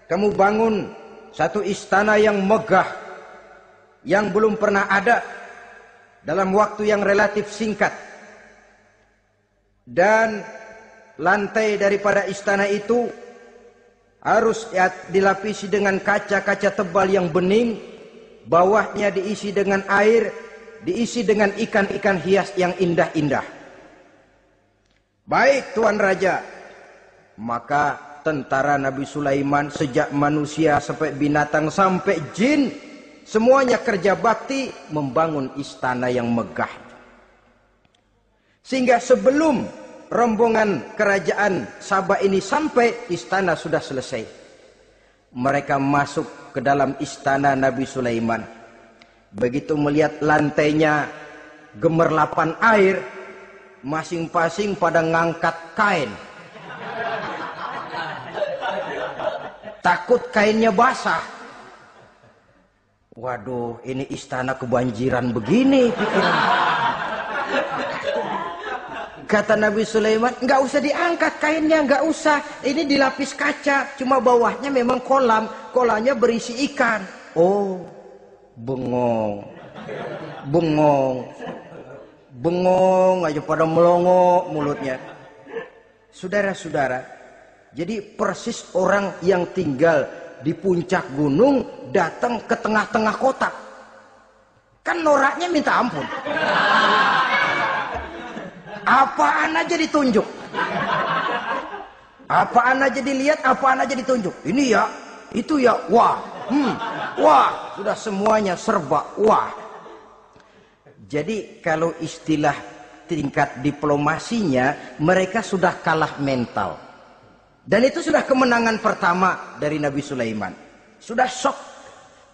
kamu bangun satu istana yang megah, yang belum pernah ada dalam waktu yang relatif singkat. Dan lantai daripada istana itu harus dilapisi dengan kaca-kaca tebal yang bening, bawahnya diisi dengan air, diisi dengan ikan-ikan hias yang indah-indah. Baik Tuan Raja. Maka tentara Nabi Sulaiman, sejak manusia sampai binatang sampai jin, semuanya kerja bakti membangun istana yang megah. Sehingga sebelum rombongan kerajaan Sabah ini sampai, istana sudah selesai. Mereka masuk ke dalam istana Nabi Sulaiman. Begitu melihat lantainya gemerlapan air, masing-masing pada ngangkat kain. Takut kainnya basah. Waduh, ini istana kebanjiran begini pikiran. Kata Nabi Sulaiman, nggak usah diangkat kainnya, nggak usah. Ini dilapis kaca, cuma bawahnya memang kolam. Kolamnya berisi ikan. Oh, bengong. Bengong. Bengong aja pada melongo mulutnya. Saudara-saudara, jadi persis orang yang tinggal di puncak gunung datang ke tengah-tengah kota. Kan noraknya minta ampun. Apaan aja ditunjuk. Apaan aja dilihat, apaan aja ditunjuk. Ini ya, itu ya, wah. Wah, sudah semuanya serba wah. Jadi kalau istilah tingkat diplomasinya, mereka sudah kalah mental. Dan itu sudah kemenangan pertama dari Nabi Sulaiman. Sudah shock.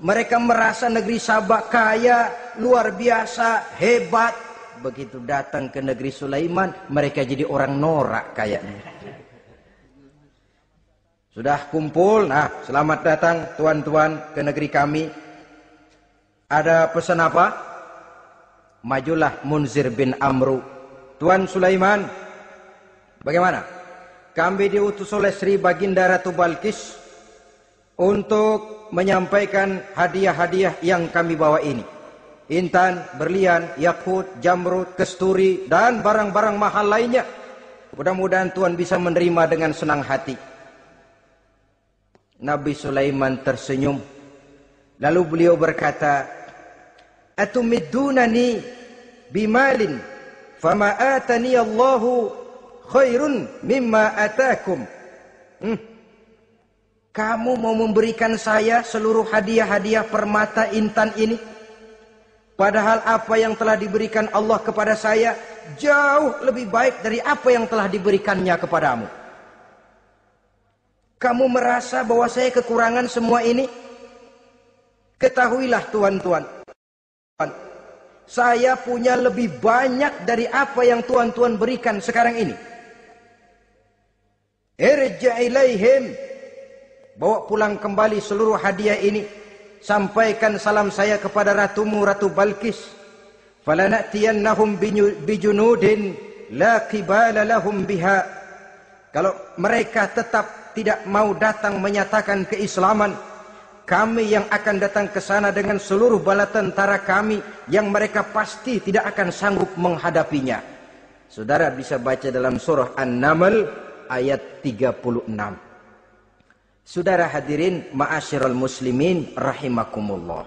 Mereka merasa negeri Sabah kaya, luar biasa, hebat. Begitu datang ke negeri Sulaiman, mereka jadi orang norak kayaknya. Sudah kumpul, nah selamat datang tuan-tuan ke negeri kami. Ada pesan apa? Majulah Munzir bin Amru. Tuan Sulaiman, bagaimana? Kami diutus oleh Sri Baginda Ratu Balkis untuk menyampaikan hadiah-hadiah yang kami bawa ini. Intan, berlian, yakut, jamrud, kesturi, dan barang-barang mahal lainnya. Mudah-mudahan Tuhan bisa menerima dengan senang hati. Nabi Sulaiman tersenyum. Lalu beliau berkata, Atumiddunani bimalin, fama atani Allahu khairun mimma atakum. Kamu mau memberikan saya seluruh hadiah-hadiah permata intan ini? Padahal apa yang telah diberikan Allah kepada saya jauh lebih baik dari apa yang telah diberikannya kepadamu. Kamu merasa bahwa saya kekurangan semua ini? Ketahuilah tuan-tuan, saya punya lebih banyak dari apa yang tuan-tuan berikan sekarang ini. Irja' ilaihim, bawa pulang kembali seluruh hadiah ini. Sampaikan salam saya kepada ratumu, Ratu Balkis. Falanatiyannahum bijunudin la qibala lahum biha. Kalau mereka tetap tidak mau datang menyatakan keislaman, kami yang akan datang ke sana dengan seluruh bala tentara kami yang mereka pasti tidak akan sanggup menghadapinya. Saudara bisa baca dalam surah An-Naml ayat 36. Saudara hadirin ma'asyiral muslimin rahimakumullah.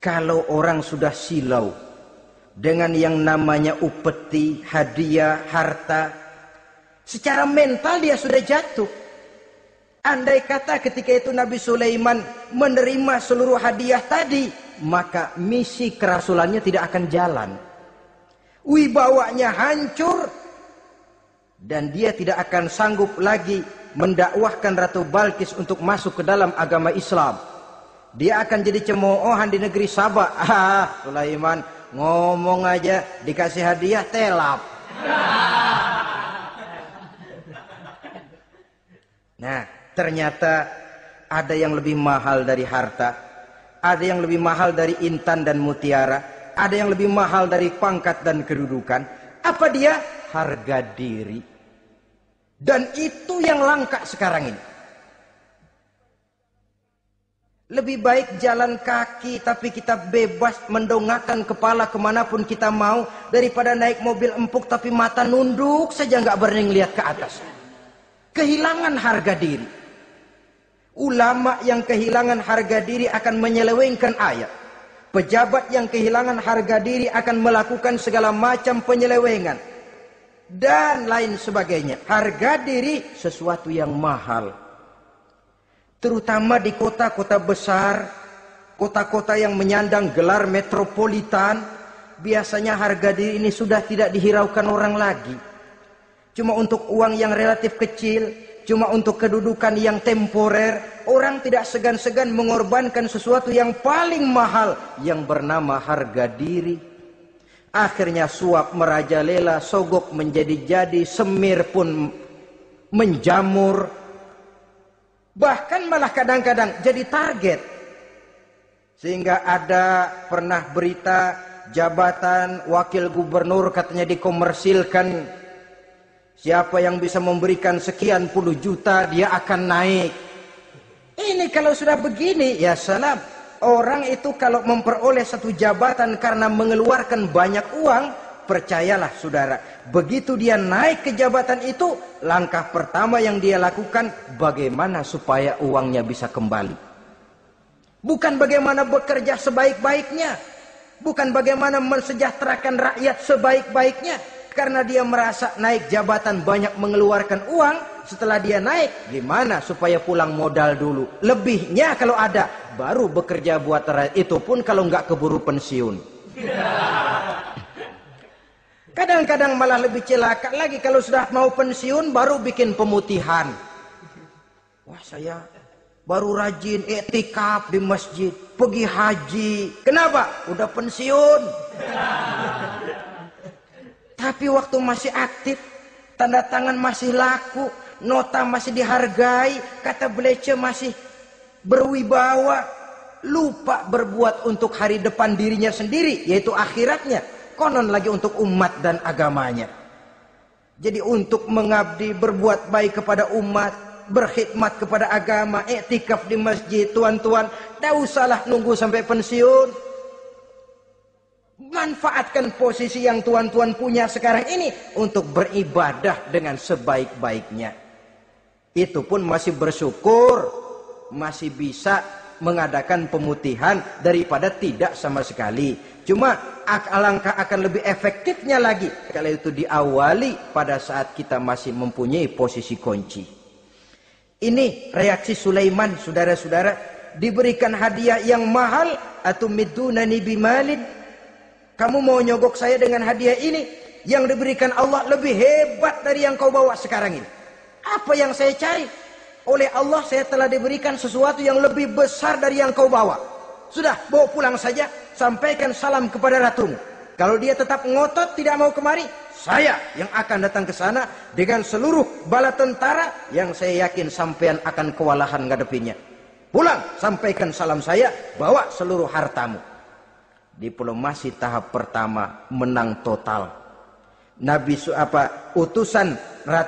Kalau orang sudah silau dengan yang namanya upeti, hadiah, harta, secara mental dia sudah jatuh. Andai kata ketika itu Nabi Sulaiman menerima seluruh hadiah tadi, maka misi kerasulannya tidak akan jalan. wibawanya hancur, dan dia tidak akan sanggup lagi mendakwahkan Ratu Balkis untuk masuk ke dalam agama Islam. Dia akan jadi cemoohan di negeri Sabah. Sulaiman ngomong aja dikasih hadiah telap. Nah, ternyata ada yang lebih mahal dari harta, ada yang lebih mahal dari intan dan mutiara, ada yang lebih mahal dari pangkat dan kedudukan. Apa dia? Harga diri. Dan itu yang langka sekarang ini. Lebih baik jalan kaki tapi kita bebas mendongakkan kepala kemanapun kita mau, daripada naik mobil empuk tapi mata nunduk saja nggak berani lihat ke atas. Kehilangan harga diri. Ulama yang kehilangan harga diri akan menyelewengkan ayat. Pejabat yang kehilangan harga diri akan melakukan segala macam penyelewengan dan lain sebagainya. Harga diri sesuatu yang mahal. Terutama di kota-kota besar, kota-kota yang menyandang gelar metropolitan, biasanya harga diri ini sudah tidak dihiraukan orang lagi. Cuma untuk uang yang relatif kecil, cuma untuk kedudukan yang temporer, orang tidak segan-segan mengorbankan sesuatu yang paling mahal yang bernama harga diri. Akhirnya suap merajalela, sogok menjadi-jadi, semir pun menjamur. Bahkan malah kadang-kadang jadi target. Sehingga ada pernah berita jabatan wakil gubernur katanya dikomersilkan. Siapa yang bisa memberikan sekian puluh juta dia akan naik. Ini kalau sudah begini ya salam. Orang itu kalau memperoleh satu jabatan karena mengeluarkan banyak uang, percayalah saudara, begitu dia naik ke jabatan itu, langkah pertama yang dia lakukan bagaimana supaya uangnya bisa kembali. Bukan bagaimana bekerja sebaik-baiknya, bukan bagaimana mensejahterakan rakyat sebaik-baiknya. Karena dia merasa naik jabatan banyak mengeluarkan uang, setelah dia naik, gimana supaya pulang modal dulu. Lebihnya kalau ada, baru bekerja buat rakyat. Itu pun kalau nggak keburu pensiun. Kadang-kadang malah lebih celaka lagi, kalau sudah mau pensiun baru bikin pemutihan. Wah, saya baru rajin iktikaf di masjid, pergi haji. Kenapa? Udah pensiun. Tapi waktu masih aktif, tanda tangan masih laku, nota masih dihargai, kata belece masih berwibawa, lupa berbuat untuk hari depan dirinya sendiri, yaitu akhiratnya, konon lagi untuk umat dan agamanya. Jadi untuk mengabdi, berbuat baik kepada umat, berkhidmat kepada agama, iktikaf di masjid, tuan-tuan, tak usahlah nunggu sampai pensiun. Manfaatkan posisi yang tuan-tuan punya sekarang ini untuk beribadah dengan sebaik-baiknya. Itu pun masih bersyukur, masih bisa mengadakan pemutihan daripada tidak sama sekali. Cuma alangkah akan lebih efektifnya lagi kalau itu diawali pada saat kita masih mempunyai posisi kunci. Ini reaksi Sulaiman, saudara-saudara. Diberikan hadiah yang mahal, atau midunani bimalin. Kamu mau nyogok saya dengan hadiah ini? Yang diberikan Allah lebih hebat dari yang kau bawa sekarang ini. Apa yang saya cari? Oleh Allah saya telah diberikan sesuatu yang lebih besar dari yang kau bawa. Sudah, bawa pulang saja. Sampaikan salam kepada ratumu. Kalau dia tetap ngotot tidak mau kemari, saya yang akan datang ke sana dengan seluruh bala tentara yang saya yakin sampean akan kewalahan ngadepinnya. Pulang, sampaikan salam saya, bawa seluruh hartamu. Diplomasi tahap pertama menang total. Utusan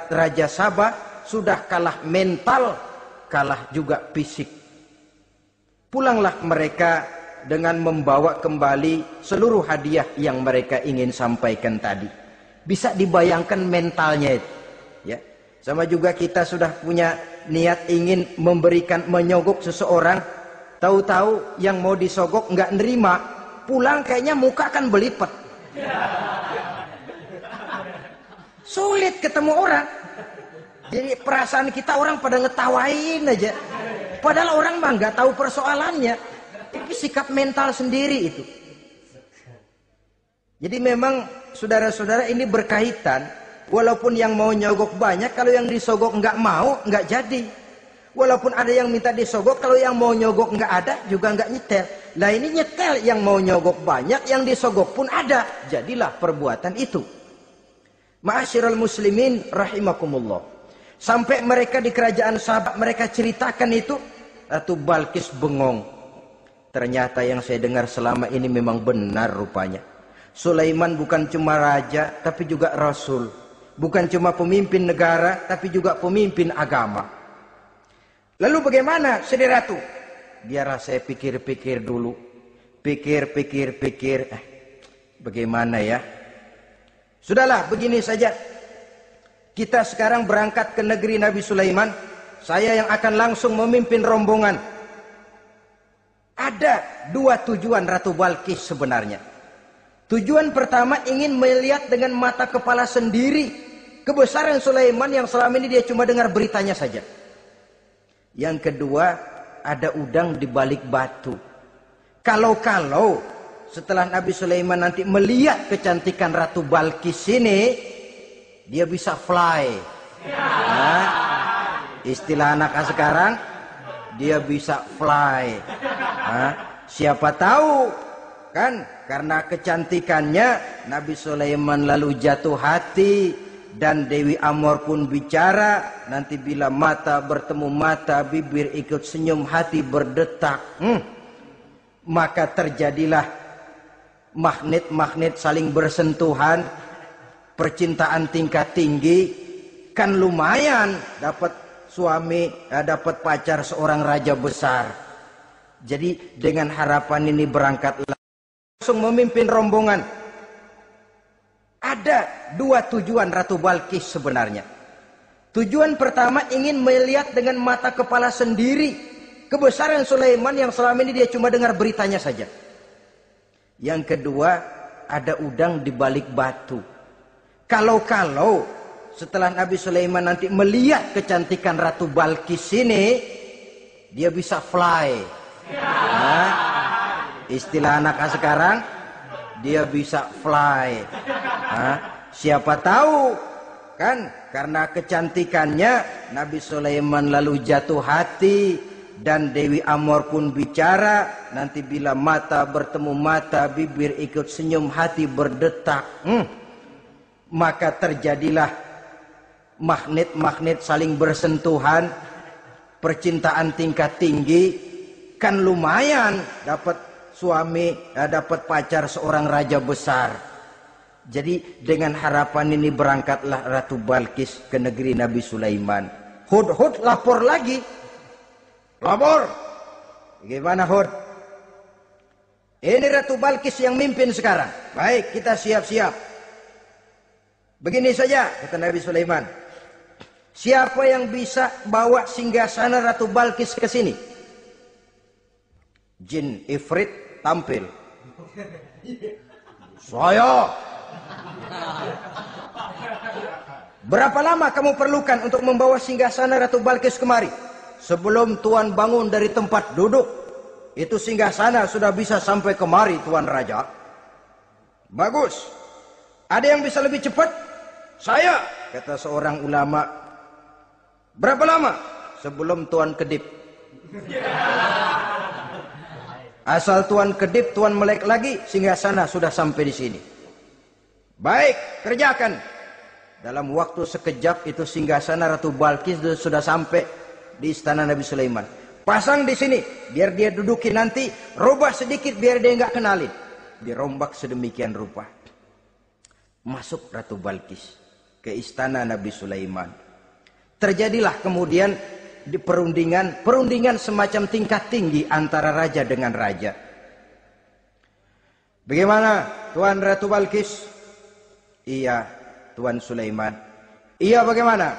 Raja Sabah sudah kalah mental, kalah juga fisik. Pulanglah mereka dengan membawa kembali seluruh hadiah yang mereka ingin sampaikan tadi. Bisa dibayangkan mentalnya itu, ya. Sama juga kita sudah punya niat ingin menyogok seseorang, tahu-tahu yang mau disogok nggak nerima. Pulang kayaknya muka kan belipet. Sulit ketemu orang. Jadi perasaan kita orang pada ngetawain aja. Padahal orang mah nggak tahu persoalannya. Tapi sikap mental sendiri itu. Jadi memang saudara-saudara, ini berkaitan. Walaupun yang mau nyogok banyak, kalau yang disogok nggak mau, nggak jadi. Walaupun ada yang minta disogok, kalau yang mau nyogok nggak ada, juga nggak nyetel. Nah ini nyetel, yang mau nyogok banyak, yang disogok pun ada. Jadilah perbuatan itu. Ma'asyiral muslimin rahimakumullah. Sampai mereka di kerajaan Sabah, mereka ceritakan itu, Ratu Balkis bengong. Ternyata yang saya dengar selama ini memang benar rupanya. Sulaiman bukan cuma raja, tapi juga rasul. Bukan cuma pemimpin negara, tapi juga pemimpin agama. Lalu bagaimana, Sri Ratu? Biar saya pikir-pikir dulu. Pikir. Bagaimana ya? Sudahlah, begini saja. Kita sekarang berangkat ke negeri Nabi Sulaiman. Saya yang akan langsung memimpin rombongan. Ada dua tujuan Ratu Balkis sebenarnya. Tujuan pertama ingin melihat dengan mata kepala sendiri kebesaran Sulaiman yang selama ini dia cuma dengar beritanya saja. Yang kedua, ada udang di balik batu. Kalau setelah Nabi Sulaiman nanti melihat kecantikan Ratu Balkis ini, dia bisa fly. Nah, istilah anak sekarang, dia bisa fly. Nah, siapa tahu kan, karena kecantikannya Nabi Sulaiman lalu jatuh hati, dan Dewi Amor pun bicara. Nanti bila mata bertemu mata, bibir ikut senyum, hati berdetak. Maka terjadilah magnet-magnet saling bersentuhan, percintaan tingkat tinggi. Kan lumayan dapat suami, dapat pacar seorang raja besar. Jadi dengan harapan ini berangkatlah langsung memimpin rombongan. Ada dua tujuan Ratu Balkis sebenarnya. Tujuan pertama ingin melihat dengan mata kepala sendiri kebesaran Sulaiman yang selama ini dia cuma dengar beritanya saja. Yang kedua, ada udang di balik batu. Kalau setelah Nabi Sulaiman nanti melihat kecantikan Ratu Balkis ini, dia bisa fly. Nah, istilah anak sekarang, dia bisa fly. Nah, siapa tahu kan, karena kecantikannya Nabi Sulaiman lalu jatuh hati, dan Dewi Amor pun bicara. Nanti bila mata bertemu mata, bibir ikut senyum, hati berdetak. Maka terjadilah magnet-magnet saling bersentuhan, percintaan tingkat tinggi. Kan lumayan dapat suami, dapat pacar seorang raja besar. Jadi dengan harapan ini berangkatlah Ratu Balkis ke negeri Nabi Sulaiman. Hud lapor lagi. Lapor. Gimana Hud? Ini Ratu Balkis yang mimpin sekarang. Baik, kita siap-siap. Begini saja, kata Nabi Sulaiman. Siapa yang bisa bawa singgasana Ratu Balkis ke sini? Jin Ifrit tampil. Saya. Berapa lama kamu perlukan untuk membawa singgasana Ratu Balkis kemari? Sebelum Tuan bangun dari tempat duduk, itu singgasana sudah bisa sampai kemari, Tuan Raja. Bagus. Ada yang bisa lebih cepat? Saya, kata seorang ulama. Berapa lama? Sebelum Tuan kedip. Asal Tuan kedip, Tuan melek lagi, singgasana sudah sampai di sini. Baik, kerjakan. Dalam waktu sekejap itu singgasana Ratu Balkis sudah sampai di istana Nabi Sulaiman. Pasang di sini, biar dia dudukin nanti, robah sedikit biar dia nggak kenalin. Dirombak sedemikian rupa. Masuk Ratu Balkis ke istana Nabi Sulaiman. Terjadilah kemudian di perundingan semacam tingkat tinggi antara raja dengan raja. Bagaimana Tuan Ratu Balkis? Iya, Tuan Sulaiman. Iya, bagaimana?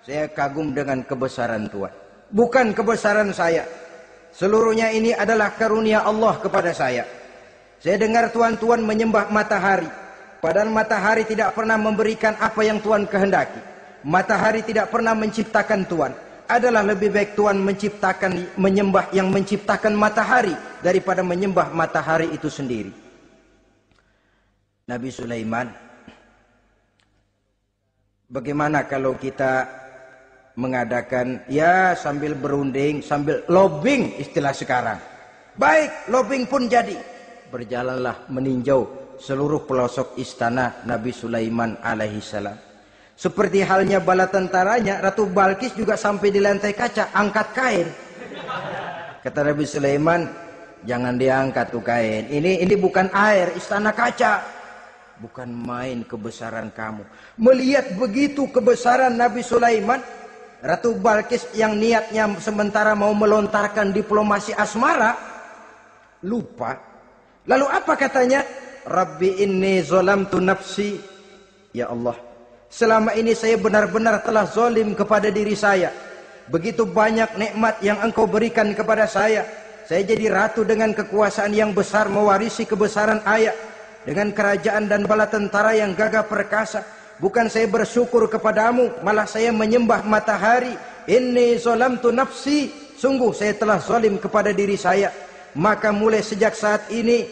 Saya kagum dengan kebesaran Tuan. Bukan kebesaran saya. Seluruhnya ini adalah karunia Allah kepada saya. Saya dengar Tuan menyembah matahari. Padahal matahari tidak pernah memberikan apa yang Tuan kehendaki. Matahari tidak pernah menciptakan Tuan. Adalah lebih baik Tuan menyembah yang menciptakan matahari daripada menyembah matahari itu sendiri. Nabi Sulaiman, bagaimana kalau kita mengadakan ya sambil berunding, sambil lobbying istilah sekarang. Baik, lobbying pun jadi. Berjalanlah meninjau seluruh pelosok istana Nabi Sulaiman alaihi salam. Seperti halnya bala tentaranya, Ratu Balkis juga sampai di lantai kaca, angkat kain. Kata Nabi Sulaiman, jangan diangkat tuh kain. Ini bukan air, istana kaca. Bukan main kebesaran kamu. Melihat begitu kebesaran Nabi Sulaiman, Ratu Balkis yang niatnya sementara mau melontarkan diplomasi asmara, lupa. Lalu apa katanya? Rabbi inni zolamtu nafsi. Ya Allah, selama ini saya benar-benar telah zalim kepada diri saya. Begitu banyak nikmat yang engkau berikan kepada saya. Saya jadi ratu dengan kekuasaan yang besar, mewarisi kebesaran ayah. Dengan kerajaan dan bala tentara yang gagah perkasa. Bukan saya bersyukur kepadamu, malah saya menyembah matahari. Inni zolamtu nafsi. Sungguh saya telah zalim kepada diri saya. Maka mulai sejak saat ini,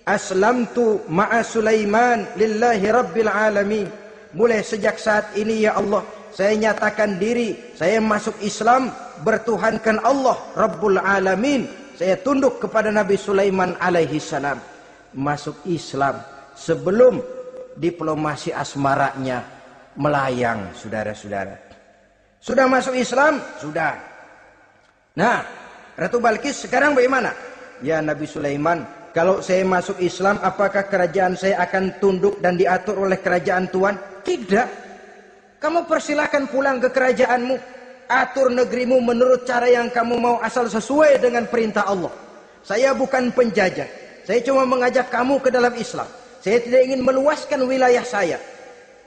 aslamtu ma'a Sulaiman lillahi rabbil alamin. Mulai sejak saat ini ya Allah, saya nyatakan diri, saya masuk Islam, bertuhankan Allah Rabbul Alamin. Saya tunduk kepada Nabi Sulaiman alaihi salam. Masuk Islam sebelum diplomasi asmaranya melayang, saudara-saudara. Sudah masuk Islam? Sudah. Nah, Ratu Balkis sekarang bagaimana? Ya Nabi Sulaiman, kalau saya masuk Islam, apakah kerajaan saya akan tunduk dan diatur oleh kerajaan Tuhan? Tidak. Kamu persilahkan pulang ke kerajaanmu. Atur negerimu menurut cara yang kamu mau, asal sesuai dengan perintah Allah. Saya bukan penjajah. Saya cuma mengajak kamu ke dalam Islam. Saya tidak ingin meluaskan wilayah saya.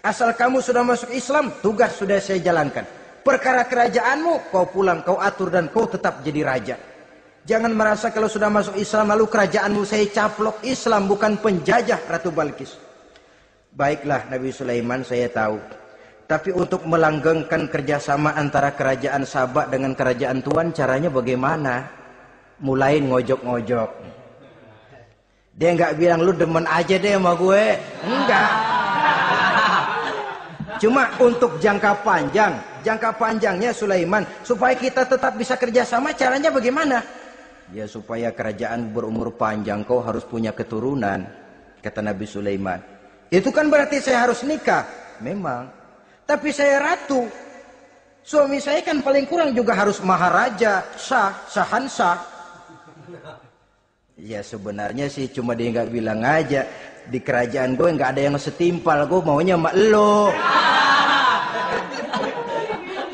Asal kamu sudah masuk Islam, tugas sudah saya jalankan. Perkara kerajaanmu, kau pulang, kau atur dan kau tetap jadi raja. Jangan merasa kalau sudah masuk Islam lalu kerajaanmu saya caplok. Islam bukan penjajah, Ratu Balkis. Baiklah Nabi Sulaiman, saya tahu. Tapi untuk melanggengkan kerjasama antara kerajaan Sabak dengan kerajaan Tuhan, caranya bagaimana? Mulai ngojok-ngojok. Dia nggak bilang lu demen aja deh sama gue. Enggak. Cuma untuk jangka panjang. Jangka panjangnya Sulaiman, supaya kita tetap bisa kerjasama, caranya bagaimana? Ya supaya kerajaan berumur panjang, kau harus punya keturunan. Kata Nabi Sulaiman. Itu kan berarti saya harus nikah. Memang. Tapi saya ratu. Suami saya kan paling kurang juga harus maharaja, sahansah. Ya sebenarnya sih cuma dia nggak bilang aja. Di kerajaan gue nggak ada yang setimpal. Gue maunya sama lo.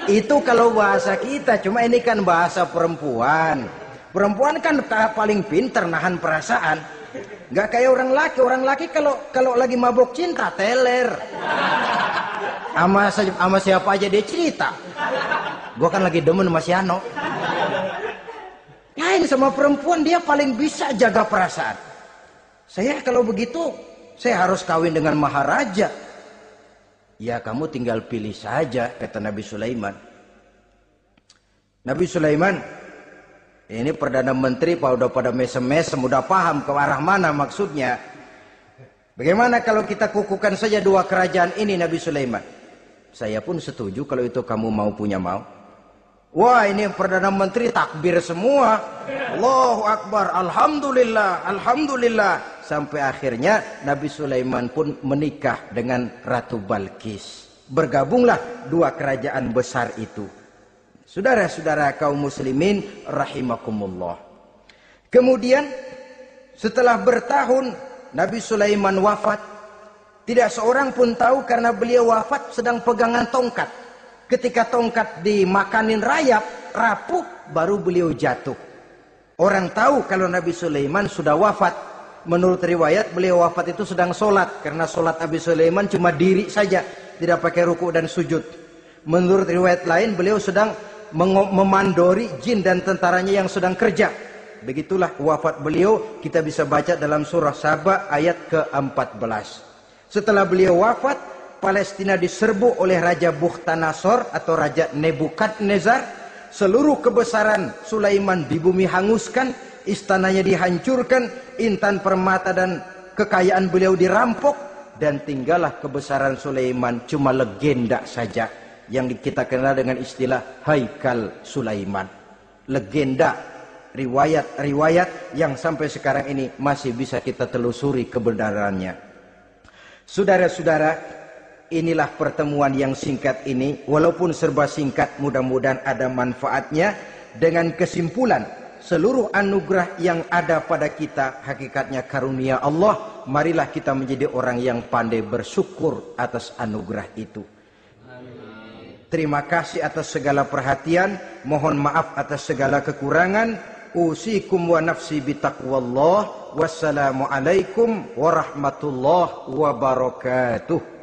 Itu kalau bahasa kita. Cuma ini kan bahasa perempuan. Perempuan kan paling pinter nahan perasaan. Nggak kayak orang laki. Orang laki kalau lagi mabok cinta teler. Sama siapa aja dia cerita. Gue kan lagi demen sama si Ano. Lain sama perempuan, dia paling bisa jaga perasaan. Saya kalau begitu, saya harus kawin dengan maharaja. Ya kamu tinggal pilih saja, kata Nabi Sulaiman. Nabi Sulaiman, ini Perdana Menteri udah pada mesem-mesem, udah paham ke arah mana maksudnya. Bagaimana kalau kita kukuhkan saja dua kerajaan ini, Nabi Sulaiman? Saya pun setuju kalau itu kamu mau punya mau. Wah ini Perdana Menteri takbir semua. Allahu Akbar, Alhamdulillah, Alhamdulillah. Sampai akhirnya Nabi Sulaiman pun menikah dengan Ratu Balkis. Bergabunglah dua kerajaan besar itu. Saudara-saudara kaum muslimin rahimakumullah. Kemudian setelah bertahun Nabi Sulaiman wafat. Tidak seorang pun tahu karena beliau wafat sedang pegangan tongkat. Ketika tongkat dimakanin rayap, rapuh, baru beliau jatuh. Orang tahu kalau Nabi Sulaiman sudah wafat. Menurut riwayat, beliau wafat itu sedang sholat. Karena sholat Nabi Sulaiman cuma diri saja. Tidak pakai ruku dan sujud. Menurut riwayat lain, beliau sedang memandori jin dan tentaranya yang sedang kerja. Begitulah wafat beliau, kita bisa baca dalam surah Saba ayat ke-14. Setelah beliau wafat, Palestina diserbu oleh Raja Bukhtanasor atau Raja Nebukadnezar. Seluruh kebesaran Sulaiman di bumi hanguskan, istananya dihancurkan, intan permata dan kekayaan beliau dirampok. dan tinggallah kebesaran Sulaiman cuma legenda saja yang kita kenal dengan istilah Haikal Sulaiman. Legenda, riwayat-riwayat yang sampai sekarang ini masih bisa kita telusuri kebenarannya. Saudara-saudara, inilah pertemuan yang singkat ini, walaupun serba singkat, mudah-mudahan ada manfaatnya. Dengan kesimpulan, seluruh anugerah yang ada pada kita hakikatnya karunia Allah. Marilah kita menjadi orang yang pandai bersyukur atas anugerah itu. Terima kasih atas segala perhatian. Mohon maaf atas segala kekurangan. Usikum wa nafsi bitaqwallah. Wassalamualaikum warahmatullahi wabarakatuh.